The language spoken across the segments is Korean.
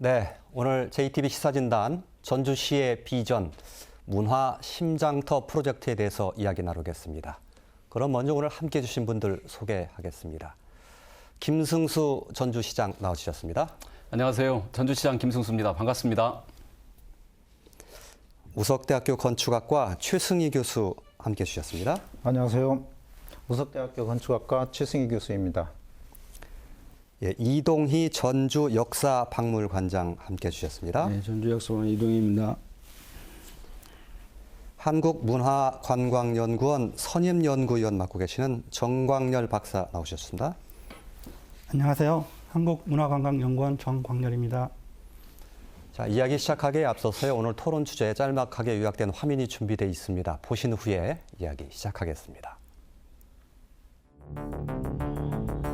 네, 오늘 JTBC 시사진단 전주시의 비전 문화 심장터 프로젝트에 대해서 이야기 나누겠습니다. 그럼 먼저 오늘 함께해 주신 분들 소개하겠습니다. 김승수 전주시장 나와주셨습니다. 안녕하세요. 전주시장 김승수입니다. 반갑습니다. 우석대학교 건축학과 최승희 교수 함께해 주셨습니다. 안녕하세요. 우석대학교 건축학과 최승희 교수입니다. 예, 이동희 전주 역사박물관장 함께해 주셨습니다. 네, 전주역사관 이동희입니다. 한국문화관광연구원 선임연구위원 맡고 계시는 정광열 박사 나오셨습니다. 안녕하세요. 한국문화관광연구원 정광열입니다. 자, 이야기 시작하기에 앞서서요. 오늘 토론 주제에 짤막하게 요약된 화면이 준비되어 있습니다. 보신 후에 이야기 시작하겠습니다.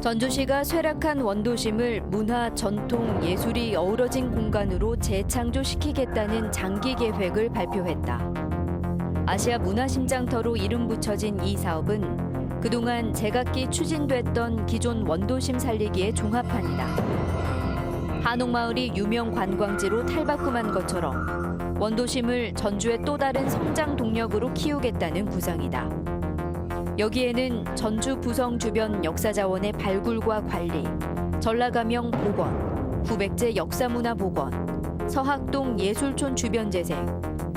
전주시가 쇠락한 원도심을 문화, 전통, 예술이 어우러진 공간으로 재창조시키겠다는 장기 계획을 발표했다. 아시아 문화심장터로 이름 붙여진 이 사업은 그동안 제각기 추진됐던 기존 원도심 살리기의 종합판이다. 한옥마을이 유명 관광지로 탈바꿈한 것처럼 원도심을 전주의 또 다른 성장 동력으로 키우겠다는 구상이다. 여기에는 전주 부성 주변 역사자원의 발굴과 관리, 전라가명 복원, 구백제 역사문화복원, 서학동 예술촌 주변 재생,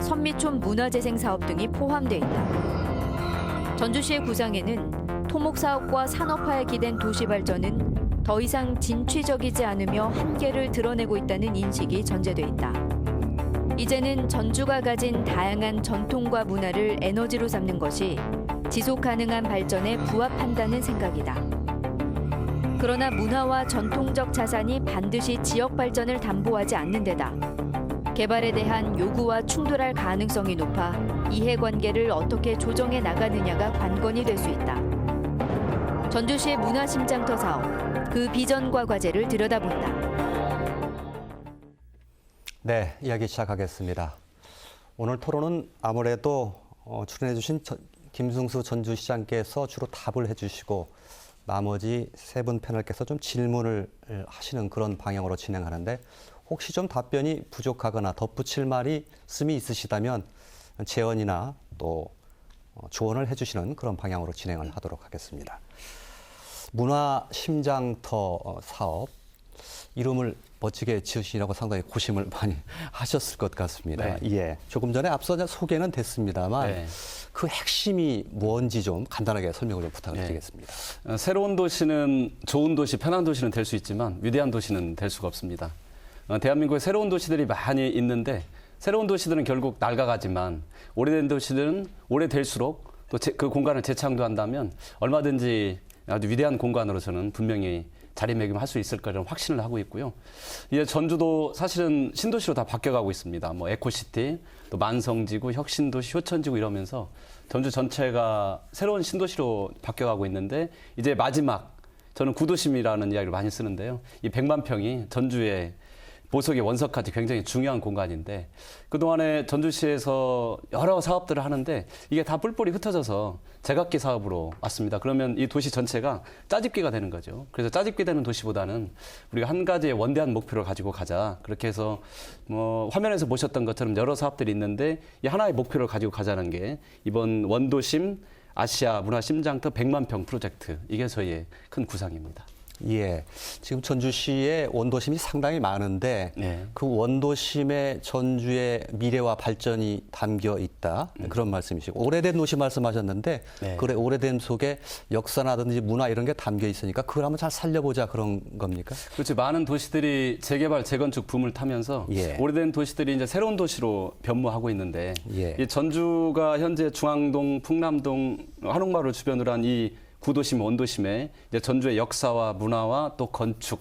선미촌 문화재생 사업 등이 포함되어 있다. 전주시의 구상에는 토목사업과 산업화에 기댄 도시발전은 더 이상 진취적이지 않으며 한계를 드러내고 있다는 인식이 전제돼 있다. 이제는 전주가 가진 다양한 전통과 문화를 에너지로 삼는 것이 지속 가능한 발전에 부합한다는 생각이다. 그러나 문화와 전통적 자산이 반드시 지역 발전을 담보하지 않는 데다 개발에 대한 요구와 충돌할 가능성이 높아 이해관계를 어떻게 조정해 나가느냐가 관건이 될 수 있다. 전주시의 문화심장터 사업, 그 비전과 과제를 들여다본다. 네, 이야기 시작하겠습니다. 오늘 토론은 아무래도 출연해 주신 김승수 전주시장께서 주로 답을 해주시고 나머지 세 분 패널께서 좀 질문을 하시는 그런 방향으로 진행하는데 혹시 좀 답변이 부족하거나 덧붙일 말씀이 있으시다면 제언이나 또 조언을 해주시는 그런 방향으로 진행을 하도록 하겠습니다. 문화심장터 사업, 이름을 멋지게 지으시라고 상당히 고심을 많이 하셨을 것 같습니다. 네. 예, 조금 전에 앞서 소개는 됐습니다만 네. 그 핵심이 뭔지 좀 간단하게 설명을 좀 부탁을 네. 드리겠습니다. 새로운 도시는 좋은 도시, 편한 도시는 될 수 있지만 위대한 도시는 될 수가 없습니다. 대한민국에 새로운 도시들이 많이 있는데 새로운 도시들은 결국 낡아가지만 오래된 도시들은 오래될수록 또 그 공간을 재창조한다면 얼마든지 아주 위대한 공간으로 저는 분명히 자리매김할 수 있을 거라는 확신을 하고 있고요. 이제 전주도 사실은 신도시로 다 바뀌어가고 있습니다. 뭐 에코시티, 또 만성지구, 혁신도시, 효천지구 이러면서 전주 전체가 새로운 신도시로 바뀌어가고 있는데 이제 마지막 저는 구도심이라는 이야기를 많이 쓰는데요. 이 100만 평이 전주의 보석의 원석까지 굉장히 중요한 공간인데 그동안에 전주시에서 여러 사업들을 하는데 이게 다 뿔뿔이 흩어져서 제각기 사업으로 왔습니다. 그러면 이 도시 전체가 짜집기가 되는 거죠. 그래서 짜집기 되는 도시보다는 우리가 한 가지의 원대한 목표를 가지고 가자. 그렇게 해서 뭐 화면에서 보셨던 것처럼 여러 사업들이 있는데 이 하나의 목표를 가지고 가자는 게 이번 원도심 아시아 문화심장터 100만 평 프로젝트, 이게 저희의 큰 구상입니다. 예, 지금 전주시의 원도심이 상당히 많은데 네. 그 원도심의 전주의 미래와 발전이 담겨 있다, 그런 말씀이시고 오래된 도시 말씀하셨는데 네. 그 오래됨 속에 역사라든지 문화 이런 게 담겨 있으니까 그걸 한번 잘 살려보자 그런 겁니까? 그렇죠. 많은 도시들이 재개발, 재건축 붐을 타면서 예. 오래된 도시들이 이제 새로운 도시로 변모하고 있는데 예. 이 전주가 현재 중앙동, 풍남동, 한옥마을 주변으로 한 이 구도심, 원도심에 이제 전주의 역사와 문화와 또 건축,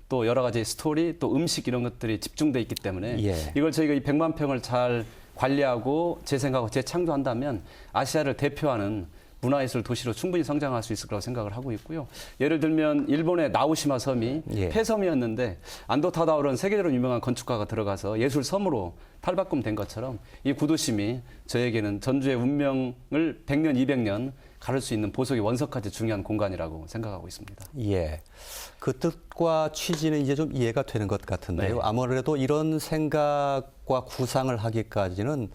또 여러 가지 스토리, 또 음식 이런 것들이 집중돼 있기 때문에 예. 이걸 저희가 이 100만 평을 잘 관리하고 재생하고 재창조한다면 아시아를 대표하는 문화예술 도시로 충분히 성장할 수 있을 거라고 생각을 하고 있고요. 예를 들면 일본의 나오시마 섬이 예. 폐섬이었는데 안도 타다오라는 세계적으로 유명한 건축가가 들어가서 예술 섬으로 탈바꿈된 것처럼 이 구도심이 저에게는 전주의 운명을 100년, 200년 가를 수 있는 보석의 원석까지 중요한 공간이라고 생각하고 있습니다. 예. 그 뜻과 취지는 이제 좀 이해가 되는 것 같은데요. 네. 아무래도 이런 생각과 구상을 하기까지는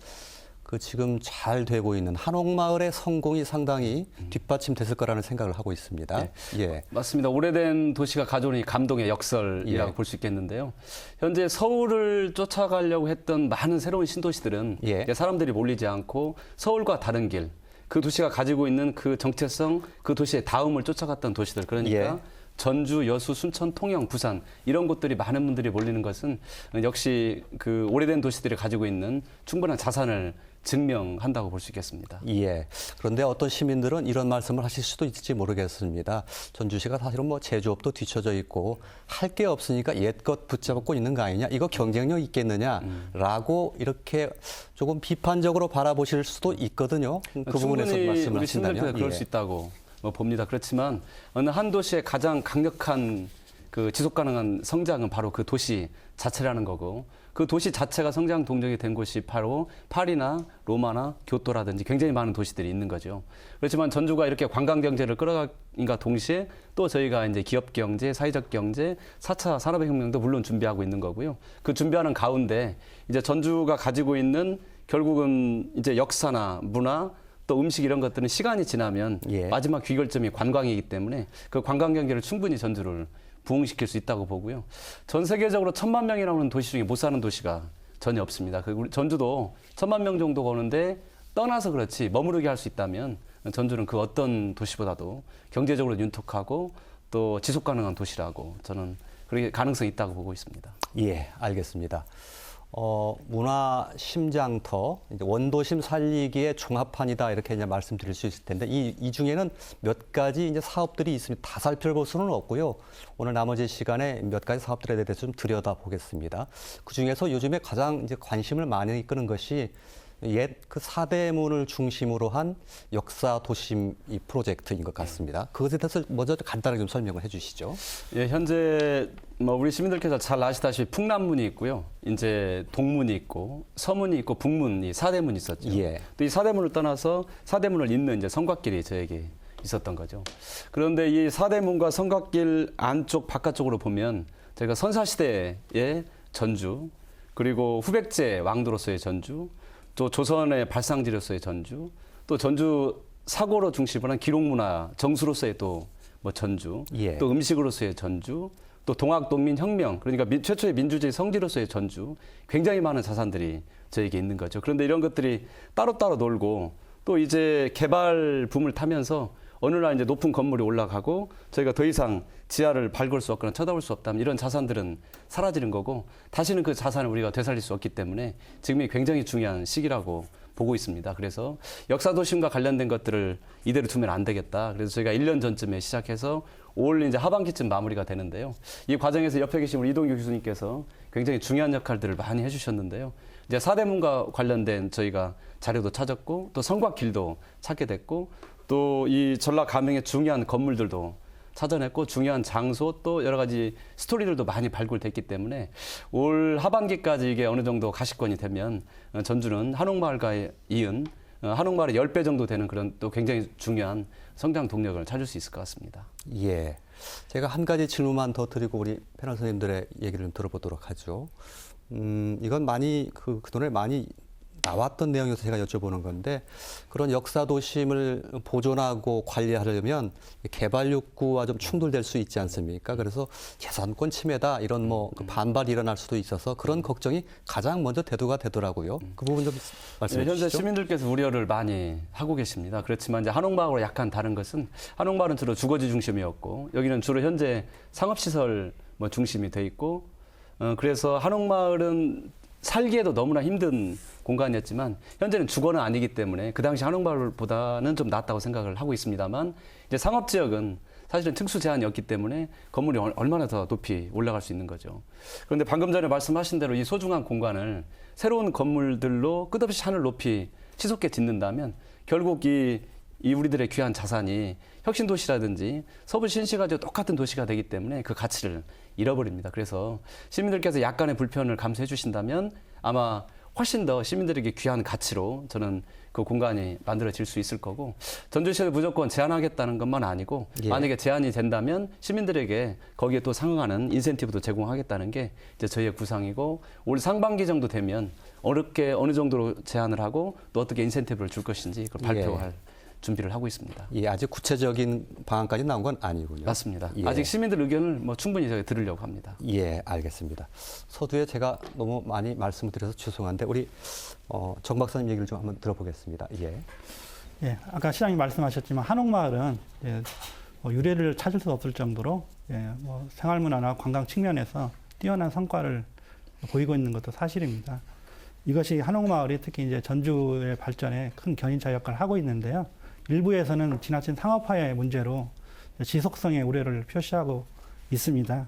그 지금 잘 되고 있는 한옥마을의 성공이 상당히 뒷받침됐을 거라는 생각을 하고 있습니다. 네. 예. 맞습니다. 오래된 도시가 가져오는 이 감동의 역설이라고 예. 볼 수 있겠는데요. 현재 서울을 쫓아가려고 했던 많은 새로운 신도시들은 예. 이제 사람들이 몰리지 않고 서울과 다른 길, 그 도시가 가지고 있는 그 정체성, 그 도시의 다음을 쫓아갔던 도시들. 그러니까 예. 전주, 여수, 순천, 통영, 부산 이런 곳들이 많은 분들이 몰리는 것은 역시 그 오래된 도시들이 가지고 있는 충분한 자산을 증명한다고 볼 수 있겠습니다. 예. 그런데 어떤 시민들은 이런 말씀을 하실 수도 있을지 모르겠습니다. 전주시가 사실은 뭐 제조업도 뒤처져 있고 할 게 없으니까 옛것 붙잡고 있는 거 아니냐? 이거 경쟁력 있겠느냐라고 이렇게 조금 비판적으로 바라보실 수도 있거든요. 그 부분에서 충분히 말씀을 우리 시민들께서 하신다면. 그럴 예. 수 있다고 봅니다. 그렇지만 어느 한 도시의 가장 강력한 그 지속 가능한 성장은 바로 그 도시 자체라는 거고 그 도시 자체가 성장 동력이 된 곳이 바로 파리나 로마나 교토라든지 굉장히 많은 도시들이 있는 거죠. 그렇지만 전주가 이렇게 관광 경제를 끌어가긴과 동시에 또 저희가 이제 기업 경제, 사회적 경제, 4차 산업의 혁명도 물론 준비하고 있는 거고요. 그 준비하는 가운데 이제 전주가 가지고 있는 결국은 이제 역사나 문화 또 음식 이런 것들은 시간이 지나면 예. 마지막 귀결점이 관광이기 때문에 그 관광 경제를 충분히 전주를 부흥시킬 수 있다고 보고요. 전 세계적으로 1000만 명이 나오는 도시 중에 못 사는 도시가 전혀 없습니다. 우리 전주도 1000만 명 정도가 오는데 떠나서 그렇지 머무르게 할 수 있다면 전주는 그 어떤 도시보다도 경제적으로 윤택하고 또 지속 가능한 도시라고 저는 그렇게 가능성이 있다고 보고 있습니다. 예, 알겠습니다. 문화 심장터, 이제 원도심 살리기의 종합판이다 이렇게 이제 말씀드릴 수 있을 텐데 이 중에는 몇 가지 이제 사업들이 있습니다. 다 살펴볼 수는 없고요. 오늘 나머지 시간에 몇 가지 사업들에 대해서 좀 들여다보겠습니다. 그 중에서 요즘에 가장 이제 관심을 많이 끄는 것이 옛 그 사대문을 중심으로 한 역사 도심 이 프로젝트인 것 같습니다. 그것에 대해서 먼저 간단하게 좀 설명을 해주시죠. 예, 현재 뭐 우리 시민들께서 잘 아시다시피 풍남문이 있고요. 이제 동문이 있고 서문이 있고 북문이 사대문이 있었죠. 예. 또 이 사대문을 떠나서 사대문을 잇는 이제 성곽길이 저에게 있었던 거죠. 그런데 이 사대문과 성곽길 안쪽 바깥쪽으로 보면 저희가 선사시대의 전주 그리고 후백제 왕도로서의 전주 또 조선의 발상지로서의 전주 또 전주 사고로 중심으로 한 기록문화 정수로서의 또 뭐 전주 예. 또 음식으로서의 전주 또 동학동민혁명 그러니까 최초의 민주주의 성지로서의 전주 굉장히 많은 자산들이 저에게 있는 거죠. 그런데 이런 것들이 따로따로 놀고 또 이제 개발 붐을 타면서 어느 날 이제 높은 건물이 올라가고 저희가 더 이상 지하를 밟을 수 없거나 쳐다볼 수 없다면 이런 자산들은 사라지는 거고 다시는 그 자산을 우리가 되살릴 수 없기 때문에 지금이 굉장히 중요한 시기라고 보고 있습니다. 그래서 역사도심과 관련된 것들을 이대로 두면 안 되겠다. 그래서 저희가 1년 전쯤에 시작해서 올 이제 하반기쯤 마무리가 되는데요. 이 과정에서 옆에 계신 우리 이동규 교수님께서 굉장히 중요한 역할들을 많이 해주셨는데요. 이제 사대문과 관련된 저희가 자료도 찾았고 또 성곽길도 찾게 됐고 또 이 전라 가명의 중요한 건물들도 찾아냈고 중요한 장소 또 여러 가지 스토리들도 많이 발굴됐기 때문에 올 하반기까지 이게 어느 정도 가시권이 되면 전주는 한옥마을과 이은 한옥마을의 10배 정도 되는 그런 또 굉장히 중요한 성장 동력을 찾을 수 있을 것 같습니다. 예. 제가 한 가지 질문만 더 드리고 우리 패널 선생님들의 얘기를 좀 들어보도록 하죠. 이건 많이 그동안에 많이 나왔던 내용이어서 제가 여쭤보는 건데 그런 역사 도심을 보존하고 관리하려면 개발 욕구와 좀 충돌될 수 있지 않습니까? 그래서 재산권 침해다 이런 그 반발이 일어날 수도 있어서 그런 걱정이 가장 먼저 대두가 되더라고요. 그 부분 좀 말씀해 현재 주시죠. 시민들께서 우려를 많이 하고 계십니다. 그렇지만 이제 한옥마을과 약간 다른 것은 한옥마을은 주로 주거지 중심이었고 여기는 주로 현재 상업시설 중심이 돼 있고 그래서 한옥마을은 살기에도 너무나 힘든 공간이었지만 현재는 주거는 아니기 때문에 그 당시 한옥마을보다는 좀 낫다고 생각을 하고 있습니다만 이제 상업지역은 사실은 특수 제한이 없기 때문에 건물이 얼마나 더 높이 올라갈 수 있는 거죠. 그런데 방금 전에 말씀하신 대로 이 소중한 공간을 새로운 건물들로 끝없이 하늘 높이 치솟게 짓는다면 결국 이 이 우리들의 귀한 자산이 혁신도시라든지 서부 신시가지와 똑같은 도시가 되기 때문에 그 가치를 잃어버립니다. 그래서 시민들께서 약간의 불편을 감수해 주신다면 아마 훨씬 더 시민들에게 귀한 가치로 저는 그 공간이 만들어질 수 있을 거고, 전주시에서 무조건 제한하겠다는 것만 아니고 예. 만약에 제한이 된다면 시민들에게 거기에 또 상응하는 인센티브도 제공하겠다는 게 이제 저희의 구상이고, 올 상반기 정도 되면 어느 정도로 제한을 하고 또 어떻게 인센티브를 줄 것인지 그걸 발표할 준비를 하고 있습니다. 예, 아직 구체적인 방안까지 나온 건 아니군요. 맞습니다. 예. 아직 시민들 의견을 뭐 충분히 저희 들으려고 합니다. 예, 알겠습니다. 서두에 제가 너무 많이 말씀을 드려서 죄송한데 우리 정 박사님 얘기를 좀 한번 들어보겠습니다. 예. 예, 아까 시장님 말씀하셨지만 한옥마을은 유례를 찾을 수 없을 정도로 생활문화나 관광 측면에서 뛰어난 성과를 보이고 있는 것도 사실입니다. 이것이 한옥마을이 특히 이제 전주의 발전에 큰 견인차 역할을 하고 있는데요. 일부에서는 지나친 상업화의 문제로 지속성의 우려를 표시하고 있습니다.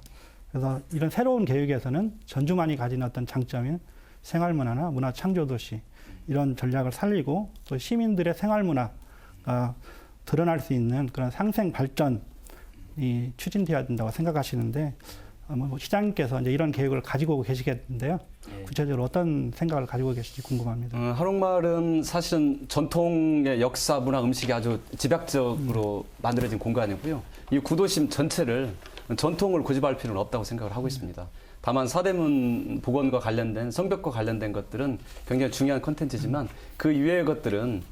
그래서 이런 새로운 계획에서는 전주만이 가진 어떤 장점인 생활문화나 문화 창조도시 이런 전략을 살리고 또 시민들의 생활문화가 드러날 수 있는 그런 상생 발전이 추진되어야 된다고 생각하시는데 시장님께서 이제 이런 계획을 가지고 계시겠는데요. 구체적으로 어떤 생각을 가지고 계실지 궁금합니다. 한옥마을은 사실은 전통의 역사, 문화, 음식이 아주 집약적으로 만들어진 공간이고요. 이 구도심 전체를 전통을 고집할 필요는 없다고 생각을 하고 있습니다. 다만 사대문 복원과 관련된 성벽과 관련된 것들은 굉장히 중요한 콘텐츠지만 그 이외의 것들은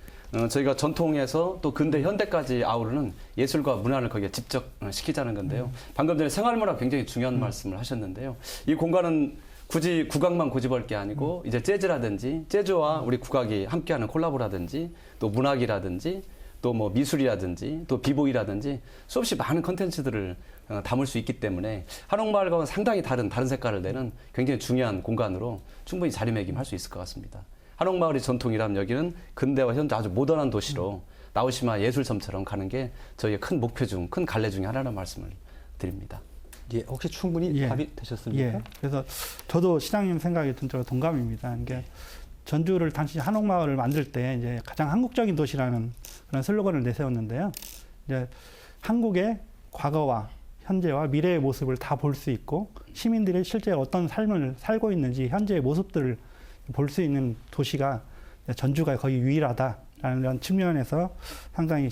저희가 전통에서 또 근대 현대까지 아우르는 예술과 문화를 거기에 집적시키자는 건데요. 방금 전에 생활문화 굉장히 중요한 말씀을 하셨는데요. 이 공간은 굳이 국악만 고집할 게 아니고 이제 재즈라든지 재즈와 우리 국악이 함께하는 콜라보라든지 또 문학이라든지 또 뭐 미술이라든지 또 비보이라든지 수없이 많은 콘텐츠들을 담을 수 있기 때문에 한옥마을과는 상당히 다른 색깔을 내는 굉장히 중요한 공간으로 충분히 자리매김할 수 있을 것 같습니다. 한옥마을이 전통이라면 여기는 근대와 현대 아주 모던한 도시로 나오시마 예술섬처럼 가는 게 저희의 큰 목표 중, 큰 갈래 중에 하나라는 말씀을 드립니다. 예, 혹시 충분히 답이 되셨습니까? 예, 그래서 저도 시장님 생각에 전적으로 동감입니다. 그러니까 전주를 단지 한옥마을을 만들 때 이제 가장 한국적인 도시라는 그런 슬로건을 내세웠는데요. 이제 한국의 과거와 현재와 미래의 모습을 다 볼 수 있고 시민들이 실제 어떤 삶을 살고 있는지 현재의 모습들을 볼 수 있는 도시가 전주가 거의 유일하다라는 이런 측면에서 상당히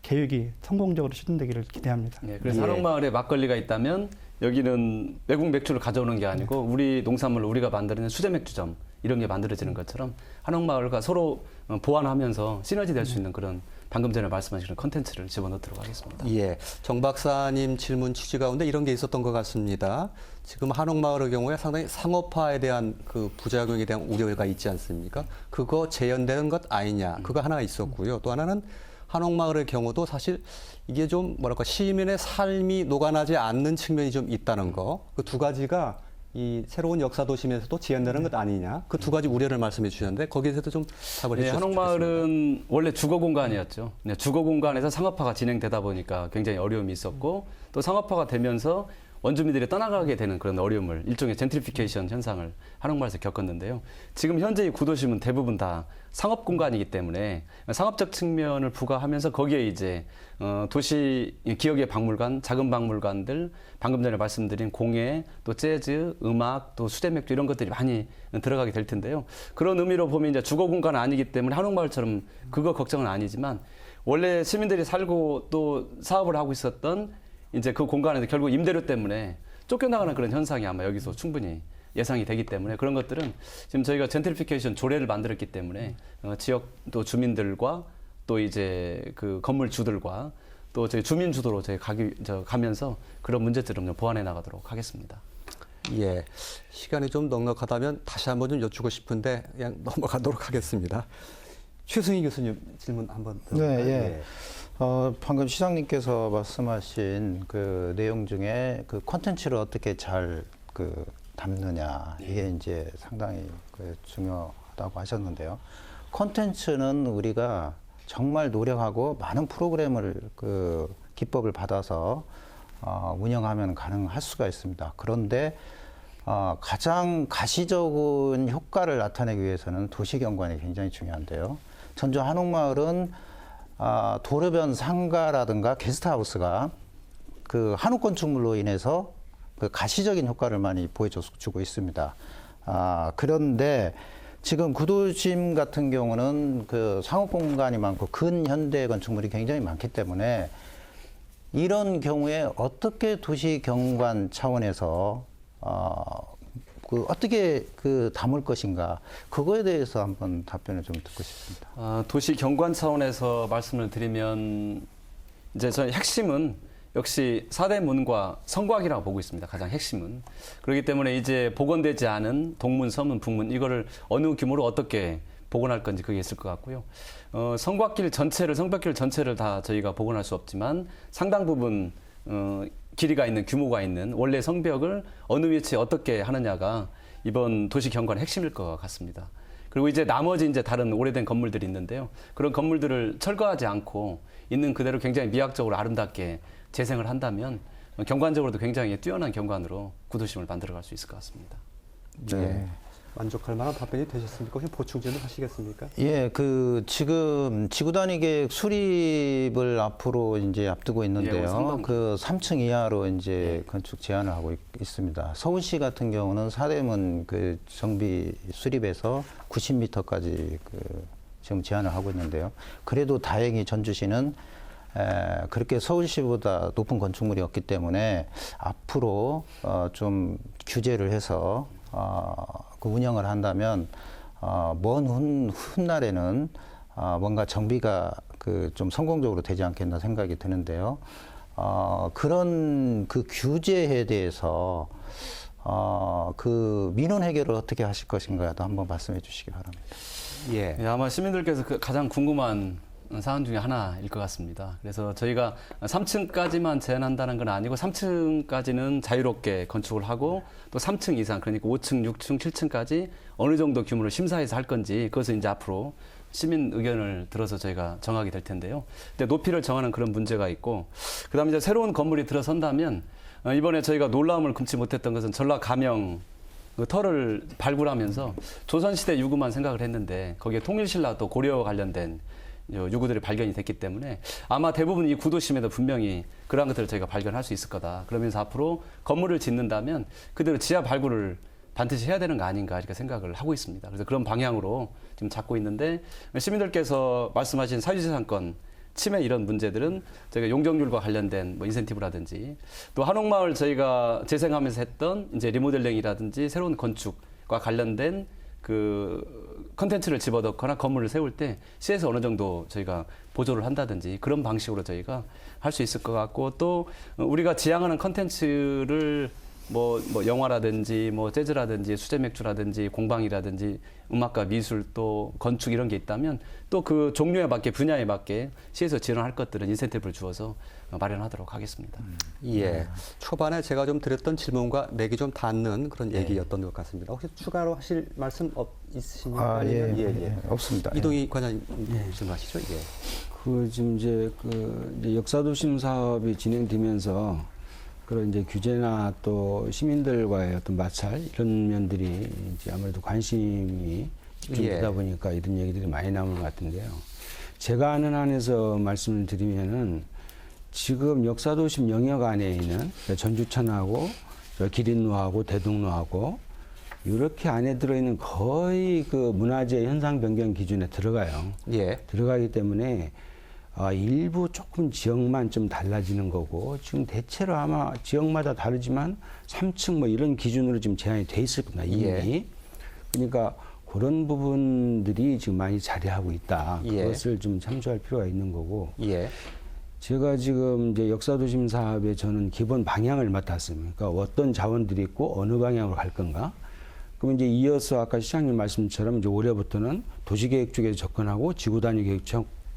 계획이 성공적으로 추진되기를 기대합니다. 네, 그래서 한옥마을에 막걸리가 있다면 여기는 외국 맥주를 가져오는 게 아니고 우리 농산물로 우리가 만드는 수제 맥주점 이런 게 만들어지는 것처럼 한옥마을과 서로 보완하면서 시너지 될 수 있는 그런 방금 전에 말씀하신 컨텐츠를 집어넣도록 하겠습니다. 예, 정 박사님 질문 취지 가운데 이런 게 있었던 것 같습니다. 지금 한옥마을의 경우에 상당히 상업화에 대한 그 부작용에 대한 우려가 있지 않습니까? 그거 재현되는 것 아니냐, 그거 하나 있었고요. 또 하나는 한옥마을의 경우도 사실 이게 좀 뭐랄까 시민의 삶이 녹아나지 않는 측면이 좀 있다는 거, 그 두 가지가 이 새로운 역사 도심에서도 지연되는 것 아니냐, 그 두 가지 우려를 말씀해 주셨는데 거기에 대해서 좀 답을 해주셨으면 좋겠습니다. 한옥마을은 원래 주거 공간이었죠. 주거 공간에서 상업화가 진행되다 보니까 굉장히 어려움이 있었고 또 상업화가 되면서 원주민들이 떠나가게 되는 그런 어려움을 일종의 젠트리피케이션 현상을 한옥마을에서 겪었는데요. 지금 현재 이 구도심은 대부분 다 상업 공간이기 때문에 상업적 측면을 부과하면서 거기에 이제 도시 기억의 박물관, 작은 박물관들, 방금 전에 말씀드린 공예, 또 재즈, 음악, 또 수제 맥주 이런 것들이 많이 들어가게 될 텐데요. 그런 의미로 보면 이제 주거 공간은 아니기 때문에 한옥마을처럼 그거 걱정은 아니지만 원래 시민들이 살고 또 사업을 하고 있었던 이제 그 공간에서 결국 임대료 때문에 쫓겨나가는 그런 현상이 아마 여기서 충분히 예상이 되기 때문에 그런 것들은 지금 저희가 젠트리피케이션 조례를 만들었기 때문에 지역 또 주민들과 또 이제 그 건물주들과 또 저희 주민 주도로 저희 가면서 그런 문제들을 좀 보완해 나가도록 하겠습니다. 예, 시간이 좀 넉넉하다면 다시 한번 좀 여쭙고 싶은데 그냥 넘어가도록 하겠습니다. 최승희 교수님 질문 한번 들어볼까요? 네, 방금 시장님께서 말씀하신 그 내용 중에 그 콘텐츠를 어떻게 잘 담느냐 이게 이제 상당히 중요하다고 하셨는데요. 콘텐츠는 우리가 정말 노력하고 많은 프로그램을 기법을 받아서 운영하면 가능할 수가 있습니다. 그런데 가장 가시적인 효과를 나타내기 위해서는 도시 경관이 굉장히 중요한데요. 전주 한옥마을은 도로변 상가라든가 게스트하우스가 그 한우 건축물로 인해서 그 가시적인 효과를 많이 보여주고 있습니다. 그런데 지금 구도심 같은 경우는 그 상업 공간이 많고 근현대 건축물이 굉장히 많기 때문에 이런 경우에 어떻게 도시 경관 차원에서 어떻게 담을 것인가, 그거에 대해서 한번 답변을 좀 듣고 싶습니다. 도시 경관 차원에서 말씀을 드리면 이제 저희 핵심은 역시 사대문과 성곽이라고 보고 있습니다. 가장 핵심은. 그렇기 때문에 이제 복원되지 않은 동문, 서문, 북문 이거를 어느 규모로 어떻게 복원할 건지 그게 있을 것 같고요. 성곽길 전체를, 성벽길 전체를 다 저희가 복원할 수 없지만 상당 부분 길이가 있는, 규모가 있는 원래 성벽을 어느 위치에 어떻게 하느냐가 이번 도시 경관의 핵심일 것 같습니다. 그리고 이제 나머지 이제 다른 오래된 건물들이 있는데요. 그런 건물들을 철거하지 않고 있는 그대로 굉장히 미학적으로 아름답게 재생을 한다면 경관적으로도 굉장히 뛰어난 경관으로 구도심을 만들어갈 수 있을 것 같습니다. 네. 만족할 만한 답변이 되셨습니까? 혹시 보충 질문 하시겠습니까? 예, 지금 지구 단위 계획 수립을 앞으로 이제 앞두고 있는데요. 그 3층 이하로 이제 건축 제한을 하고 있습니다. 서울시 같은 경우는 사대문 그 정비 수립에서 90m까지 지금 제한을 하고 있는데요. 그래도 다행히 전주시는 그렇게 서울시보다 높은 건축물이 없기 때문에 앞으로 좀 규제를 해서 그 운영을 한다면 먼 훗날에는 뭔가 정비가 좀 성공적으로 되지 않겠나 생각이 드는데요. 그런 그 규제에 대해서 그 민원 해결을 어떻게 하실 것인가도 한번 말씀해 주시기 바랍니다. 예. 예, 아마 시민들께서 가장 궁금한 사안 중에 하나일 것 같습니다. 그래서 저희가 3층까지만 제한한다는 건 아니고 3층까지는 자유롭게 건축을 하고 또 3층 이상, 그러니까 5층, 6층, 7층까지 어느 정도 규모로 심사해서 할 건지 그것을 이제 앞으로 시민 의견을 들어서 저희가 정하게 될 텐데요. 근데 높이를 정하는 그런 문제가 있고, 그다음에 이제 새로운 건물이 들어선다면 이번에 저희가 놀라움을 금치 못했던 것은 전라 가명 그 터를 발굴하면서 조선시대 유구만 생각을 했는데 거기에 통일신라 또 고려 관련된 유구들이 발견이 됐기 때문에 아마 대부분 이 구도심에도 분명히 그러한 것들을 저희가 발견할 수 있을 거다. 그러면서 앞으로 건물을 짓는다면 그대로 지하 발굴을 반드시 해야 되는 거 아닌가 이렇게 생각을 하고 있습니다. 그래서 그런 방향으로 지금 잡고 있는데 시민들께서 말씀하신 사유재산권 침해 이런 문제들은 저희가 용적률과 관련된 뭐 인센티브라든지 또 한옥마을 저희가 재생하면서 했던 이제 리모델링이라든지 새로운 건축과 관련된 그 컨텐츠를 집어넣거나 건물을 세울 때 시에서 어느 정도 저희가 보조를 한다든지 그런 방식으로 저희가 할 수 있을 것 같고, 또 우리가 지향하는 컨텐츠를 뭐 영화라든지 뭐 재즈라든지 수제 맥주라든지 공방이라든지 음악과 미술 또 건축 이런 게 있다면 또 그 종류에 맞게 분야에 맞게 시에서 지원할 것들은 인센티브를 주어서 마련하도록 하겠습니다. 예. 초반에 제가 좀 드렸던 질문과 맥이 좀 닿는 그런 얘기였던 것 같습니다. 혹시 추가로 하실 말씀 있으십니까? 아니면 예, 없습니다. 이동희 관장님 질문하시죠. 예. 지금 이제 이제 역사도심 사업이 진행되면서 그런 이제 규제나 또 시민들과의 어떤 마찰 이런 면들이 이제 아무래도 관심이 집중되다 보니까 이런 얘기들이 많이 나오는 것 같은데요. 제가 아는 한에서 말씀을 드리면은 지금 역사도심 영역 안에 있는 전주천하고 기린로하고 대동로하고 이렇게 안에 들어있는 거의 그 문화재 현상 변경 기준에 들어가요. 예. 들어가기 때문에 일부 조금 지역만 좀 달라지는 거고 지금 대체로 아마 지역마다 다르지만 3층 뭐 이런 기준으로 지금 제한이 돼 있을 겁니다. 이미. 예. 그러니까 그런 부분들이 지금 많이 자리하고 있다. 예. 그것을 좀 참조할 필요가 있는 거고. 예. 제가 지금 이제 역사도심 사업에 저는 기본 방향을 맡았습니다. 그러니까 어떤 자원들이 있고 어느 방향으로 갈 건가. 그럼 이제 이어서 아까 시장님 말씀처럼 이제 올해부터는 도시계획 쪽에서 접근하고 지구단위 계획